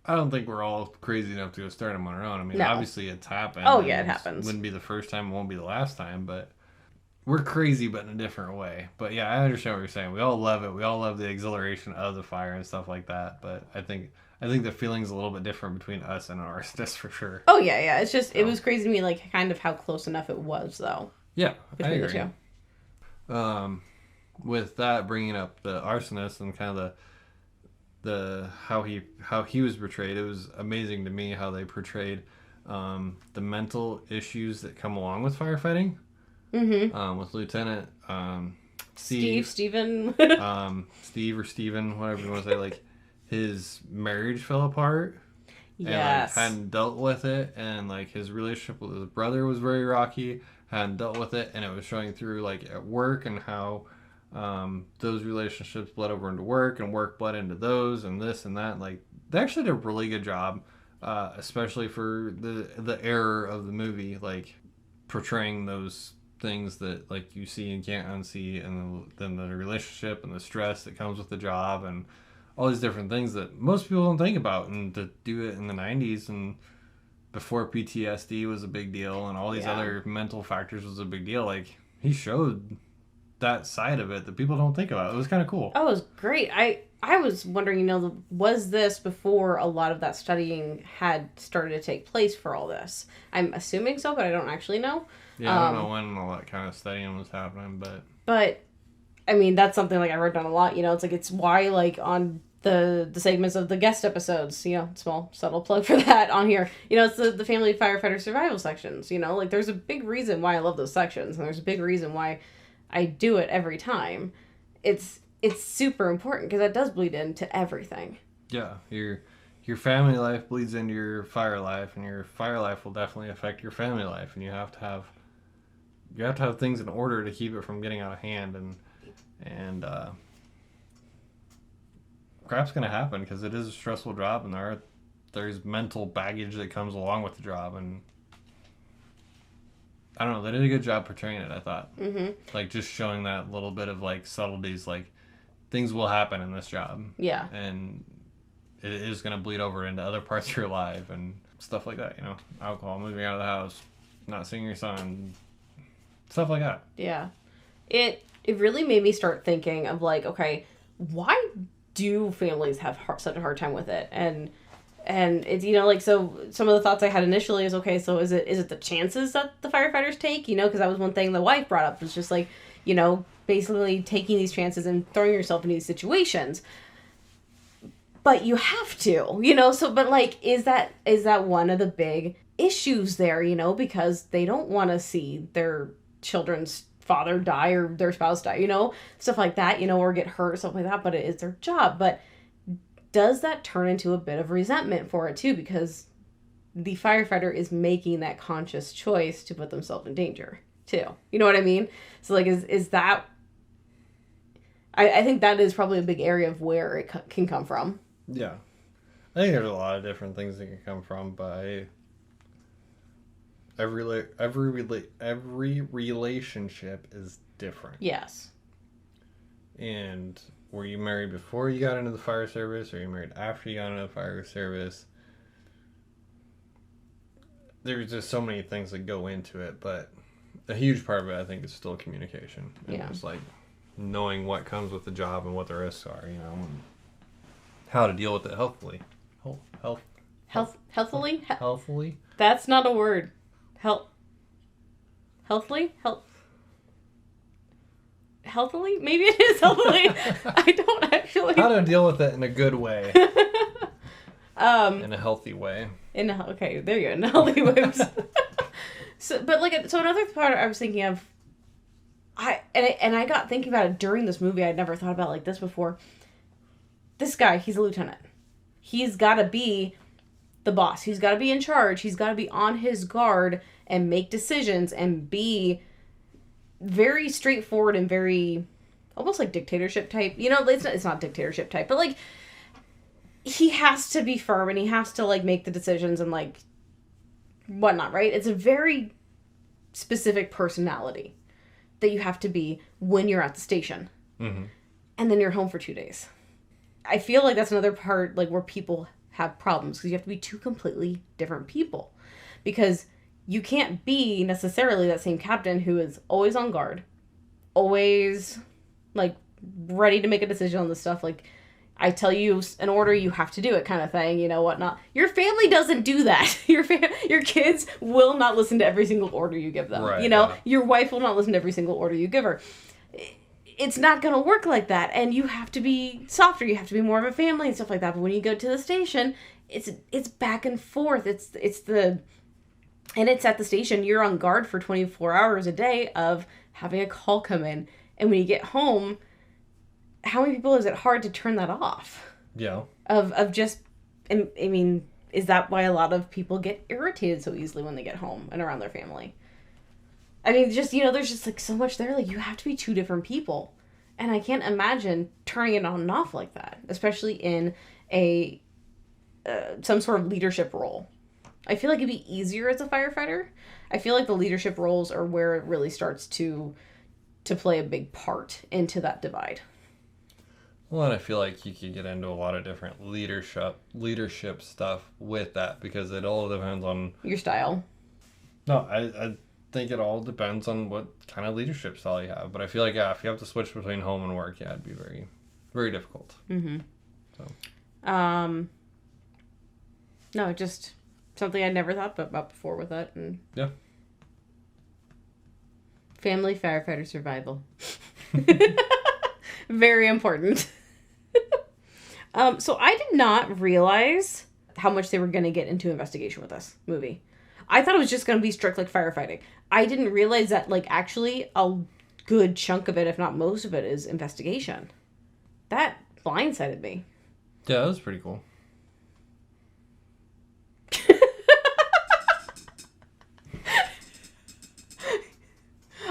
I don't think we're all crazy enough to go start them on our own. I mean, obviously it's happened. Oh, yeah, it happens. It wouldn't be the first time, it won't be the last time, but... We're crazy, but in a different way. But yeah, I understand what you're saying. We all love it. We all love the exhilaration of the fire and stuff like that. But I think the feeling's a little bit different between us and our arsonist for sure. Oh yeah. It's just it was crazy to me, like, kind of how close enough it was, though. Yeah, I agree. With that, bringing up the arsonist and kind of the how he was portrayed, it was amazing to me how they portrayed the mental issues that come along with firefighting. Mm-hmm. With Lieutenant Steve, Steve or Steven, whatever you want to say, like, his marriage fell apart. And Yes. like hadn't dealt with it, and like his relationship with his brother was very rocky, hadn't dealt with it, and it was showing through like at work, and how those relationships bled over into work, and work bled into those, and this and that. Like they actually did a really good job, especially for the era of the movie, like portraying those things that like you see and can't unsee, and then the relationship and the stress that comes with the job, and all these different things that most people don't think about. And to do it in the 90s and before PTSD was a big deal and all these other mental factors was a big deal, like he showed that side of it that people don't think about. It was kind of cool. Oh, it was great. I was wondering, was this before a lot of that studying had started to take place for all this? I'm assuming so, but I don't actually know. Yeah, I don't know when all that kind of studying was happening, but I mean, that's something like I wrote down a lot. It's like it's why like on the segments of the guest episodes, small subtle plug for that on here. It's the family firefighter survival sections. Like there's a big reason why I love those sections, and there's a big reason why I do it every time. It's super important because that does bleed into everything. Yeah, your family life bleeds into your fire life, and your fire life will definitely affect your family life, and you have to have things in order to keep it from getting out of hand, and crap's gonna happen because it is a stressful job, and there's mental baggage that comes along with the job, and I don't know, they did a good job portraying it, I thought. Mm-hmm. Like just showing that little bit of like subtleties, like things will happen in this job. Yeah. And it is going to bleed over into other parts of your life and stuff like that, alcohol, moving out of the house, not seeing your son, stuff like that. Yeah. It really made me start thinking of like, okay, why do families have such a hard time with it? And it's, like, so some of the thoughts I had initially is, okay, so is it the chances that the firefighters take? Because that was one thing the wife brought up, was just like, basically taking these chances and throwing yourself into these situations. But you have to, so, but like, is that one of the big issues there, because they don't want to see their children's father die or their spouse die, stuff like that, or get hurt or stuff like that, but it is their job. But does that turn into a bit of resentment for it too? Because the firefighter is making that conscious choice to put themselves in danger too. You know what I mean? So like, is that, I think that is probably a big area of where it can come from. Yeah. I think there's a lot of different things that can come from, but every relationship is different. Yes. And were you married before you got into the fire service, or you married after you got into the fire service? There's just so many things that go into it, but a huge part of it, I think, is still communication. And just like knowing what comes with the job and what the risks are, and how to deal with it healthfully. Healthily? Healthfully? That's not a word. Healthily? Healthily? Maybe it is healthily. I don't actually. How to deal with it in a good way. In a healthy way. Okay, there you go. In a healthy way. So another part I was thinking of, I got thinking about it during this movie. I'd never thought about it like this before. This guy, he's a lieutenant. He's got to be the boss. He's got to be in charge. He's got to be on his guard and make decisions and be very straightforward and very almost like dictatorship type. It's not dictatorship type, but like he has to be firm and he has to like make the decisions and like whatnot, right? It's a very specific personality that you have to be when you're at the station. Mm-hmm. And then you're home for 2 days. I feel like that's another part like where people have problems, because you have to be two completely different people, because you can't be necessarily that same captain who is always on guard, always like ready to make a decision on this stuff. Like, I tell you an order, you have to do it kind of thing, whatnot. Your family doesn't do that. Your kids will not listen to every single order you give them. Right, Your wife will not listen to every single order you give her. It's not going to work like that. And you have to be softer. You have to be more of a family and stuff like that. But when you go to the station, it's back and forth. And it's at the station. You're on guard for 24 hours a day of having a call come in. And when you get home, how many people is it hard to turn that off? Yeah. Of just, I mean, is that why a lot of people get irritated so easily when they get home and around their family? I mean, just, there's just, like, so much there. Like, you have to be two different people. And I can't imagine turning it on and off like that, especially in a some sort of leadership role. I feel like it'd be easier as a firefighter. I feel like the leadership roles are where it really starts to play a big part into that divide. Well, and I feel like you could get into a lot of different leadership stuff with that, because it all depends on your style. No, I think it all depends on what kind of leadership style you have. But I feel like, if you have to switch between home and work, it'd be very, very difficult. Mm-hmm. No, just something I never thought about before with that. And yeah. Family firefighter survival. Very important. So I did not realize how much they were going to get into investigation with this movie. I thought it was just going to be strict, like, firefighting. I didn't realize that, like, actually a good chunk of it, if not most of it, is investigation. That blindsided me. Yeah, that was pretty cool.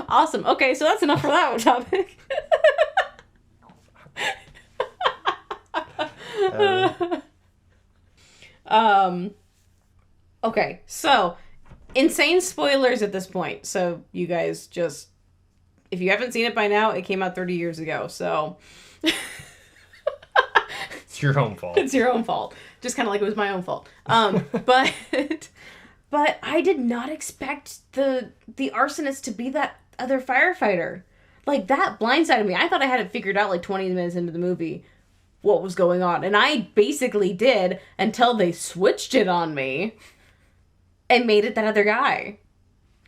Awesome. Okay, so that's enough for that topic. Okay, so insane spoilers at this point. So you guys just, if you haven't seen it by now, it came out 30 years ago. So it's your own fault. It's your own fault. Just kind of like it was my own fault. But I did not expect the arsonist to be that other firefighter. Like, that blindsided me. I thought I had it figured out like 20 minutes into the movie what was going on. And I basically did until they switched it on me and made it that other guy.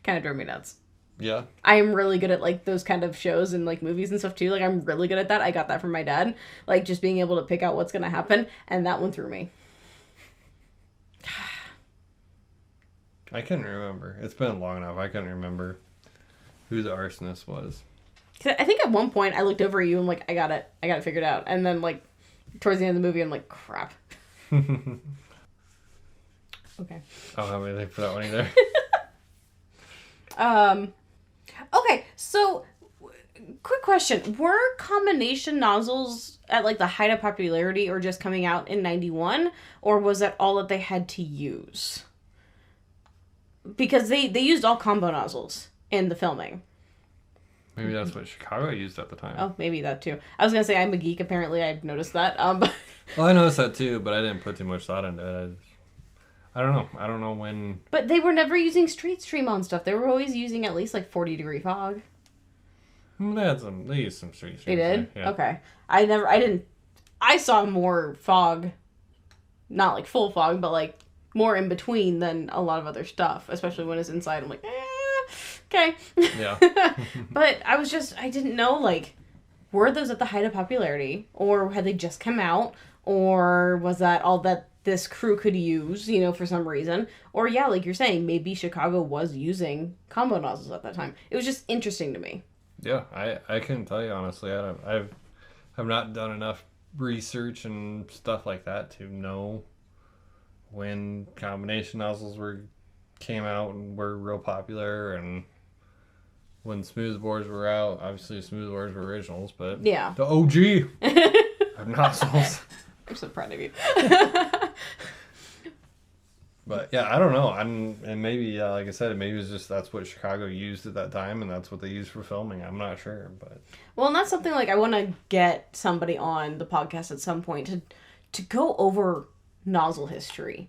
Kind of drove me nuts. Yeah. I am really good at, like, those kind of shows and, like, movies and stuff, too. Like, I'm really good at that. I got that from my dad. Like, just being able to pick out what's going to happen. And that one threw me. I couldn't remember. It's been long enough. I couldn't remember who the arsonist was. I think at one point I looked over at you and, like, I got it figured out. And then, like, towards the end of the movie, I'm like, crap. Okay. I don't have anything for that one either. Okay, so, quick question. Were combination nozzles at, like, the height of popularity or just coming out in 91? Or was that all that they had to use? Because they used all combo nozzles in the filming. Maybe that's what Chicago used at the time. Oh, maybe that too. I was going to say I'm a geek. Apparently, I've noticed that. Well, I noticed that too, but I didn't put too much thought into it. I don't know. I don't know when... But they were never using straight stream on stuff. They were always using at least, like, 40-degree fog. They used some straight stream. They did? Yeah. Okay. I saw more fog. Not, like, full fog, but, like, more in between than a lot of other stuff. Especially when it's inside. I'm like, okay. Yeah. But I didn't know, like, were those at the height of popularity? Or had they just come out? Or was that all that this crew could use, for some reason? Or, yeah, like you're saying, maybe Chicago was using combo nozzles at that time. It was just interesting to me. Yeah, I couldn't tell you, honestly. I've not done enough research and stuff like that to know when combination nozzles came out and were real popular, and when smoothbores were out. Obviously, smoothbores were originals, but yeah, the OG of nozzles. I'm so proud of you. But yeah, I don't know. And maybe, like I said, maybe it's just that's what Chicago used at that time, and that's what they used for filming. I'm not sure, but well, and that's something like I want to get somebody on the podcast at some point to go over nozzle history.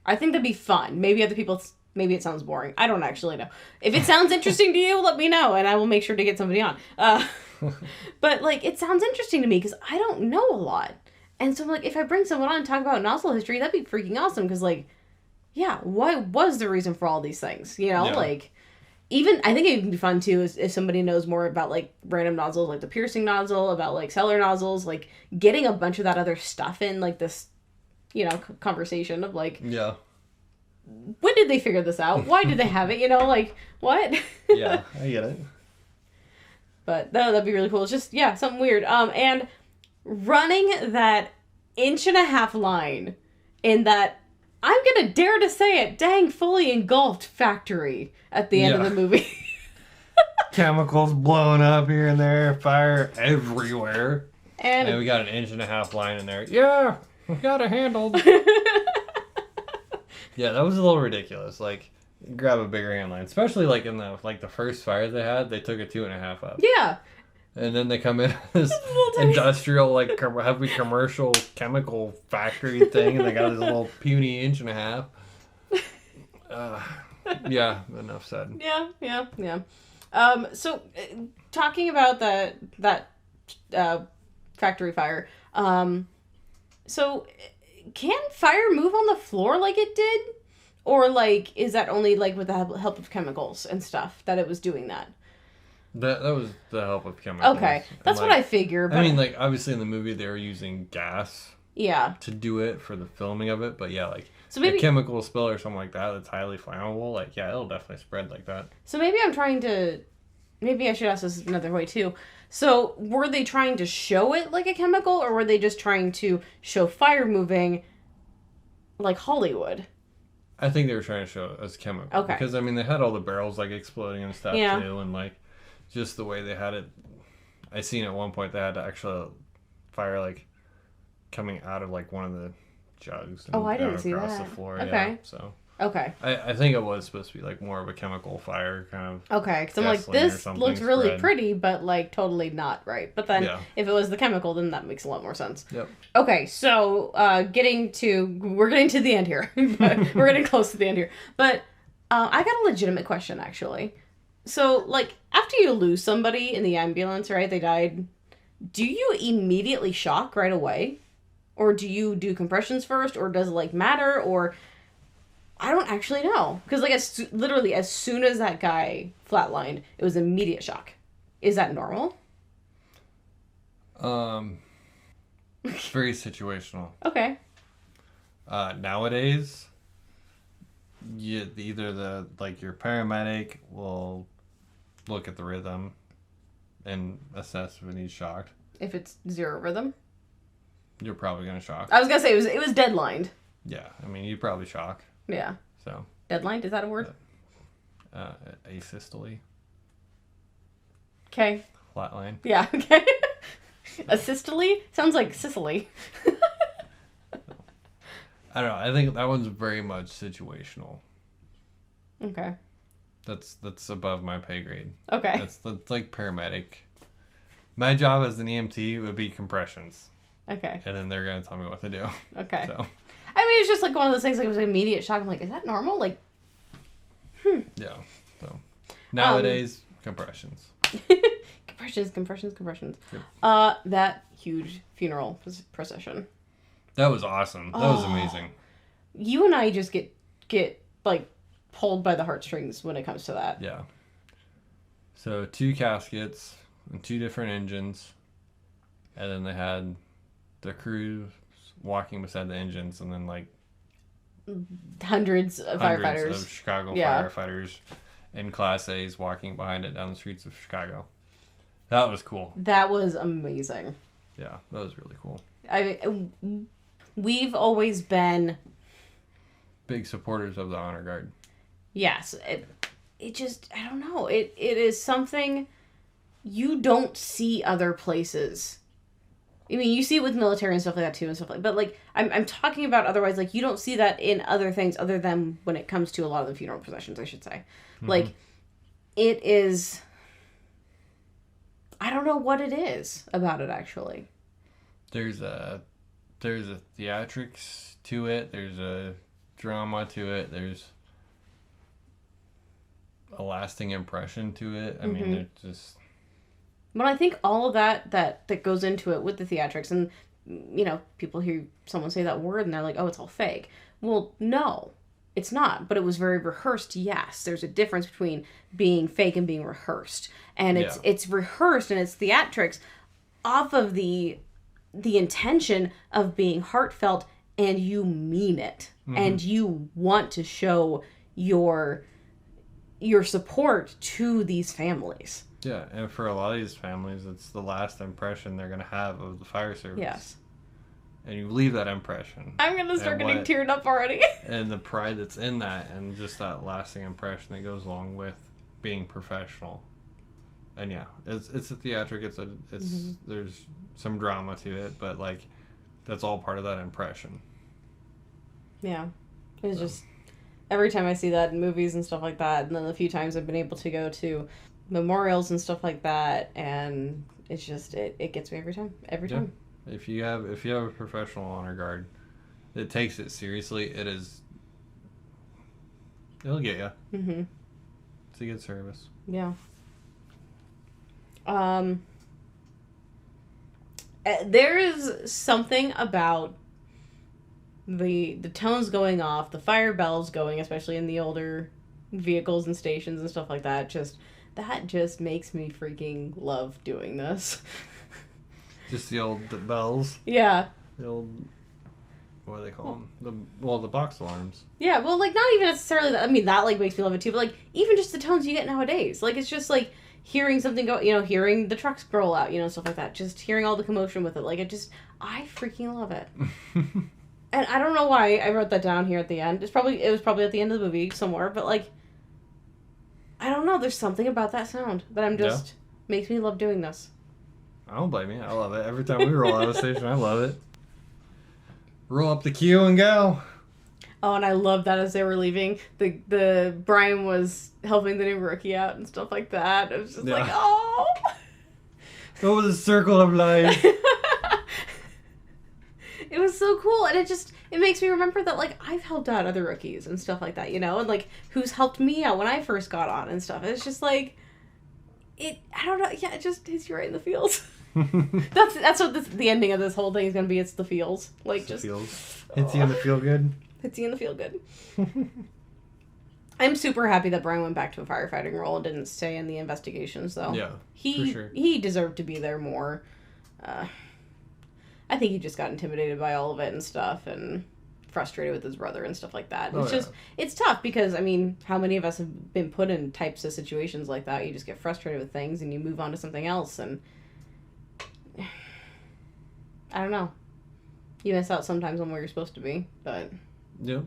I think that'd be fun. Maybe other people. Maybe it sounds boring. I don't actually know. If it sounds interesting to you, let me know, and I will make sure to get somebody on. But like, it sounds interesting to me because I don't know a lot, and so like, if I bring someone on and talk about nozzle history, that'd be freaking awesome. Because like, yeah, what was the reason for all these things? Yeah. Like, even I think it'd be fun too if somebody knows more about like random nozzles, like the piercing nozzle, about like cellar nozzles, like getting a bunch of that other stuff in like this, conversation of like, yeah. When did they figure this out? Why did they have it? Like, what? Yeah, I get it. But that'd be really cool. It's just, yeah, something weird. And running that 1.5 inch line in that I'm gonna dare to say it, dang, fully engulfed factory at the end of the movie. Chemicals blowing up here and there, fire everywhere. And we got an 1.5-inch line in there. Yeah, we got it handled. Yeah, that was a little ridiculous. Like, grab a bigger hand line, especially like in the first fire they had. They took a 2.5 up. Yeah. And then they come in this industrial, like, heavy commercial chemical factory thing, and they got this little puny 1.5 inch. Yeah, enough said. Yeah. So, talking about that factory fire, so can fire move on the floor like it did? Or, like, is that only, like, with the help of chemicals and stuff that it was doing that? That was the help of chemicals. Okay, that's what I figure. But... I mean, like, obviously in the movie they were using gas. Yeah. To do it for the filming of it, but yeah, like, so maybe... a chemical spill or something like that that's highly flammable, like, yeah, it'll definitely spread like that. So maybe maybe I should ask this another way too. So were they trying to show it like a chemical, or were they just trying to show fire moving like Hollywood? I think they were trying to show it as chemical. Okay. Because, I mean, they had all the barrels, like, exploding and stuff, too, and, like, just the way they had it. I seen at one point they had to actually fire, like, coming out of, like, one of the jugs. And I didn't see that. Across the floor, okay. Yeah, so. Okay. I think it was supposed to be, like, more of a chemical fire kind of. Okay, because I'm like, this looks really pretty, but, like, totally not right. But then, if it was the chemical, then that makes a lot more sense. Yep. Okay, so, we're getting to the end here. We're getting close to the end here. But, I got a legitimate question, actually. So, like, after you lose somebody in the ambulance, right, they died, do you immediately shock right away? Or do you do compressions first? Or does it, like, matter? Or... I don't actually know. Because, like, literally, as soon as that guy flatlined, it was immediate shock. Is that normal? It's very situational. Okay. Nowadays, either your paramedic will look at the rhythm and assess if he's shocked. If it's zero rhythm? You're probably going to shock. I was going to say, it was deadlined. Yeah, I mean, you'd probably shock. Yeah. So. Deadline, is that a word? Asystole. Okay. Flatline. Yeah, okay. Asystole? Sounds like Sicily. I don't know. I think that one's very much situational. Okay. That's above my pay grade. Okay. That's like paramedic. My job as an EMT would be compressions. Okay. And then they're going to tell me what to do. Okay. So. I mean, it's just like one of those things, like, it was an immediate shock. I'm like, is that normal? Like, Yeah. So, nowadays, compressions. Compressions. Yep. That huge funeral procession. That was awesome. That was amazing. You and I just get, like, pulled by the heartstrings when it comes to that. Yeah. So, 2 caskets and 2 different engines. And then they had the crew walking beside the engines, and then like hundreds of firefighters of Chicago firefighters in Class A's walking behind it down the streets of Chicago. That was cool. That was amazing. Yeah, that was really cool. We've always been big supporters of the honor guard. Yes, it just, I don't know, it is something you don't see other places. I mean, you see it with military and stuff like that too, and stuff like. But like, I'm talking about otherwise. Like, you don't see that in other things other than when it comes to a lot of the funeral processions, I should say. Mm-hmm. Like, it is. I don't know what it is about it actually. There's a theatrics to it. There's a drama to it. There's a lasting impression to it. I mean, it's just. But I think all of that goes into it with the theatrics, and, you know, people hear someone say that word and they're like, oh, it's all fake. Well, no, it's not. But it was very rehearsed, yes. There's a difference between being fake and being rehearsed. And it's rehearsed and it's theatrics off of the intention of being heartfelt, and you mean it. Mm-hmm. And you want to show your support to these families. Yeah, and for a lot of these families, it's the last impression they're going to have of the fire service. Yes. and you leave that impression. I'm gonna start getting teared up already. And the pride that's in that, and just that lasting impression that goes along with being professional. And yeah, it's a theatric. There's some drama to it, but like that's all part of that impression. Yeah, it's just every time I see that in movies and stuff like that, and then the few times I've been able to go to memorials and stuff like that, and it's just it gets me every time. If you have a professional honor guard that takes it seriously, it'll get you. Mm-hmm. It's a good service. Yeah. There is something about the tones going off, the fire bells going, especially in the older vehicles and stations and stuff like that. That just makes me freaking love doing this. Just the old bells. Yeah. The old, what do they call them? The box alarms. Yeah, well, like, not even necessarily that. I mean, that, like, makes me love it, too. But, like, even just the tones you get nowadays. Like, it's just, like, hearing something go, hearing the trucks roll out, stuff like that. Just hearing all the commotion with it. Like, I freaking love it. And I don't know why I wrote that down here at the end. It was probably at the end of the movie somewhere. But, like, I don't know. There's something about that sound that makes me love doing this. I don't blame you. I love it. Every time we roll out of the station, I love it. Roll up the queue and go. Oh, and I love that as they were leaving, the Brian was helping the new rookie out and stuff like that. It was just like, oh. Over the circle of life. It was so cool, and it makes me remember that, like, I've helped out other rookies and stuff like that, and, like, who's helped me out when I first got on and stuff. It's just, like, I don't know, yeah, it just hits you right in the feels. That's what the ending of this whole thing is going to be. It's the feels. Like, it's just... The feels. Hits you in the feel good. Hits you in the feel good. I'm super happy that Brian went back to a firefighting role and didn't stay in the investigations, though. Yeah, for sure. He deserved to be there more. I think he just got intimidated by all of it and stuff, and frustrated with his brother and stuff like that. It's tough because, I mean, how many of us have been put in types of situations like that? You just get frustrated with things and you move on to something else, and I don't know. You miss out sometimes on where you're supposed to be, but... Yeah.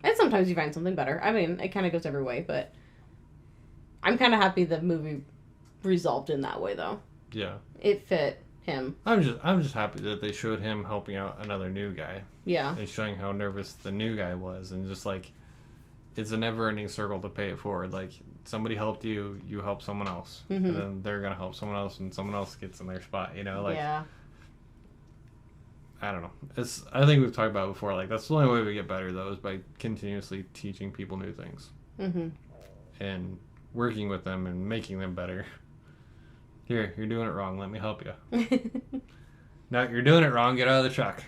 And sometimes you find something better. I mean, it kind of goes every way, but I'm kind of happy the movie resolved in that way, though. Yeah. It fit him. I'm just happy that they showed him helping out another new guy. Yeah. And showing how nervous the new guy was, and just like, it's a never-ending circle to pay it forward. Like, somebody helped you, you help someone else, and then they're gonna help someone else, and someone else gets in their spot. Like. Yeah. I don't know. I think we've talked about it before. Like, that's the only way we get better, though, is by continuously teaching people new things. Mm-hmm. And working with them and making them better. Here, you're doing it wrong. Let me help you. No, you're doing it wrong. Get out of the truck.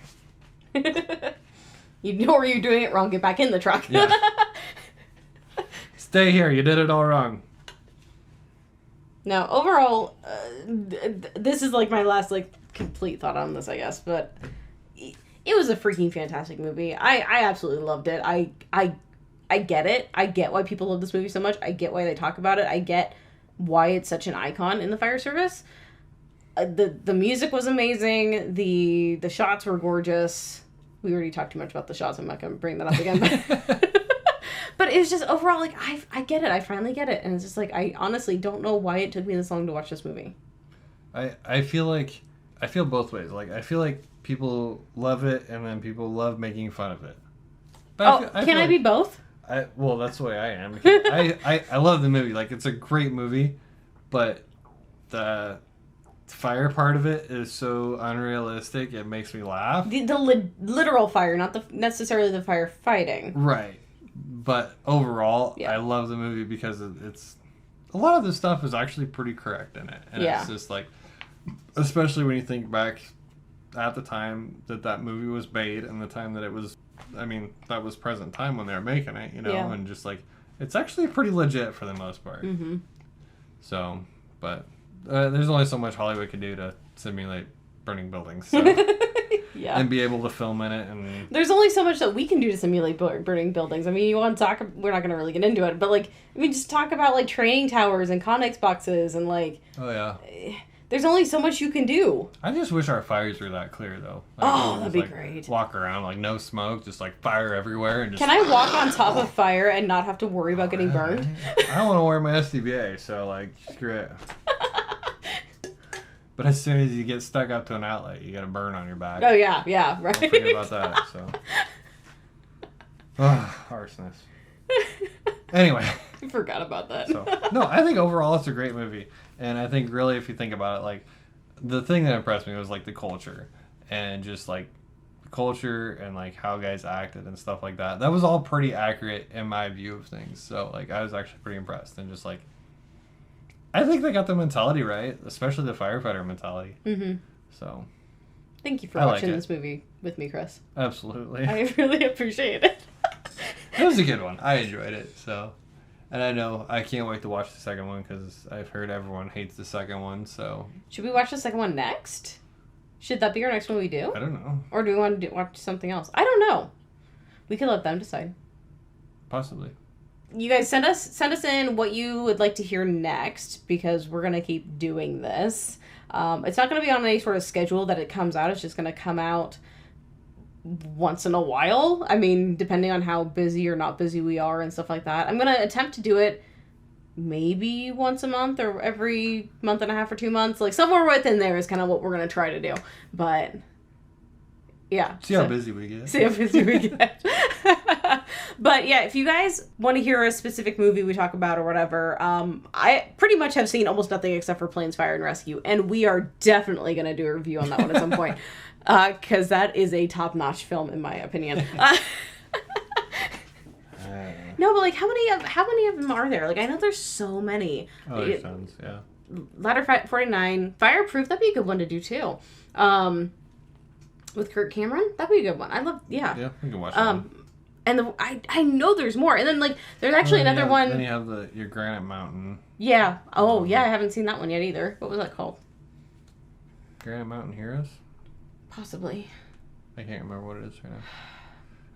You know where you're doing it wrong. Get back in the truck. Yeah. Stay here. You did it all wrong. Now, overall, this is, like, my last, like, complete thought on this, I guess, but it was a freaking fantastic movie. I absolutely loved it. I get it. I get why people love this movie so much. I get why they talk about it. I get why it's such an icon in the fire service. The music was amazing. The shots were gorgeous. We already talked too much about the shots. I'm not going to bring that up again. But it was just overall, like, I get it. I finally get it. And it's just like, I honestly don't know why it took me this long to watch this movie. I feel both ways. Like, I feel like people love it, and then people love making fun of it. But can I be both? Well, that's the way I am. I love the movie. Like, it's a great movie, but the fire part of it is so unrealistic, it makes me laugh. The literal fire, not necessarily the firefighting. Right. But overall, yeah. I love the movie because it's... A lot of the stuff is actually pretty correct in it. And it's just like... Especially when you think back at the time that movie was made and the time that it was... I mean, that was present time when they were making it, Yeah. And just like... It's actually pretty legit for the most part. Mm-hmm. So, but... there's only so much Hollywood can do to simulate burning buildings. So. Yeah. And be able to film in it. And there's only so much that we can do to simulate burning buildings. I mean, you want to talk... We're not going to really get into it, but, like, I mean, just talk about, like, training towers and Connex boxes and, like... Oh, yeah. there's only so much you can do. I just wish our fires were that clear, though. Like, Oh, that'd be like, great. Walk around, like, no smoke, just, like, fire everywhere. And just... Can I walk on top of fire and not have to worry about getting burned? I don't want to wear my SCBA, so, like, screw it. But as soon as you get stuck up to an outlet, you get a burn on your back. Oh, yeah, right. Don't forget about that, so. Harshness. Anyway. I forgot about that. So, no, I think overall it's a great movie. And I think really if you think about it, like, the thing that impressed me was, like, the culture. And just, like, the culture and, like, how guys acted and stuff like that. That was all pretty accurate in my view of things. So, like, I was actually pretty impressed. And just, like, I think they got the mentality right. Especially the firefighter mentality. Mm-hmm. So. Thank you for watching this movie with me, Chris. Absolutely. I really appreciate it. It was a good one. I enjoyed it, so... And I know I can't wait to watch the second one because I've heard everyone hates the second one, so... Should we watch the second one next? Should that be our next one we do? I don't know. Or do we want to watch something else? I don't know. We can let them decide. Possibly. You guys send us in what you would like to hear next because we're going to keep doing this. It's not going to be on any sort of schedule that it comes out. It's just going to come out once in a while. I mean, depending on how busy or not busy we are and stuff like that. I'm going to attempt to do it maybe once a month or every month and a half or 2 months. Like, somewhere within there is kind of what we're going to try to do. But, yeah. See how busy we get. See how busy we get. But, yeah, if you guys want to hear a specific movie we talk about or whatever, I pretty much have seen almost nothing except for Planes, Fire, and Rescue. And we are definitely going to do a review on that one at some point. Because that is a top-notch film, in my opinion. No, but, like, how many of them are there? Like, I know there's so many. Oh, there's tons, yeah. Ladder 49. Fireproof, that'd be a good one to do, too. With Kirk Cameron, that'd be a good one. Yeah, we can watch that one. And I know there's more. And then, like, there's actually another one. Then you have your Granite Mountain. Yeah. Oh, yeah, I haven't seen that one yet, either. What was that called? Granite Mountain Heroes? Possibly. I can't remember what it is right now.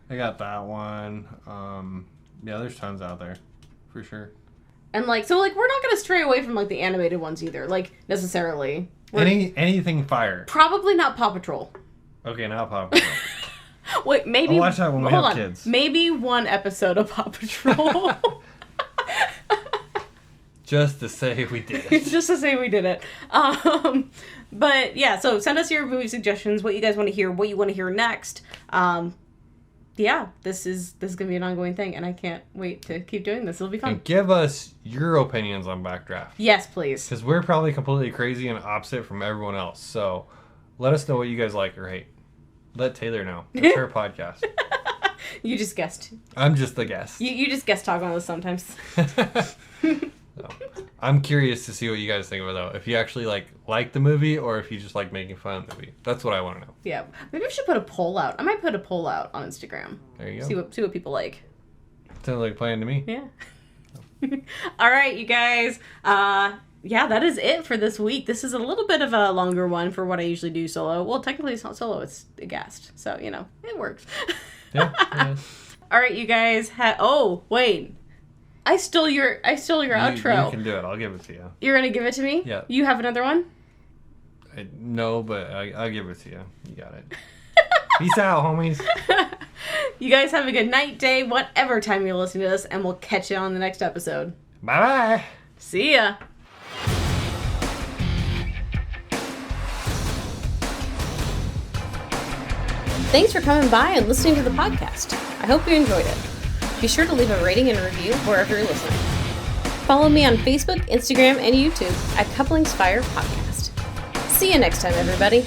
I got that one. Yeah, there's tons out there. For sure. And, like, so, like, we're not going to stray away from, like, the animated ones either. Like, necessarily. Anything fire. Probably not Paw Patrol. Okay, not Paw Patrol. Wait, maybe... I'll watch that when we have kids. Maybe one episode of Paw Patrol. Just to say we did it. Just to say we did it. But, yeah, so send us your movie suggestions, what you guys want to hear, what you want to hear next. Yeah, this is going to be an ongoing thing, and I can't wait to keep doing this. It'll be fun. And give us your opinions on Backdraft. Yes, please. Because we're probably completely crazy and opposite from everyone else. So let us know what you guys like or hate. Let Taylor know. It's her podcast. You just guessed. I'm just the guest. You just guest talk on this sometimes. So, I'm curious to see what you guys think of it, though. If you actually like the movie or if you just like making fun of the movie. That's what I want to know. Yeah. Maybe we should put a poll out. I might put a poll out on Instagram. There you go. See what people like. Sounds like a plan to me. Yeah. All right, you guys. Yeah, that is it for this week. This is a little bit of a longer one for what I usually do solo. Well, technically it's not solo, it's a guest. So, it works. Yeah. All right, you guys. Oh, wait. I stole your outro. You can do it. I'll give it to you. You're going to give it to me? Yeah. You have another one? No, but I'll give it to you. You got it. Peace out, homies. You guys have a good night, day, whatever time you're listening to this, and we'll catch you on the next episode. Bye-bye. See ya. Thanks for coming by and listening to the podcast. I hope you enjoyed it. Be sure to leave a rating and a review wherever you're listening. Follow me on Facebook, Instagram, and YouTube at Couplings Fire Podcast. See you next time, everybody.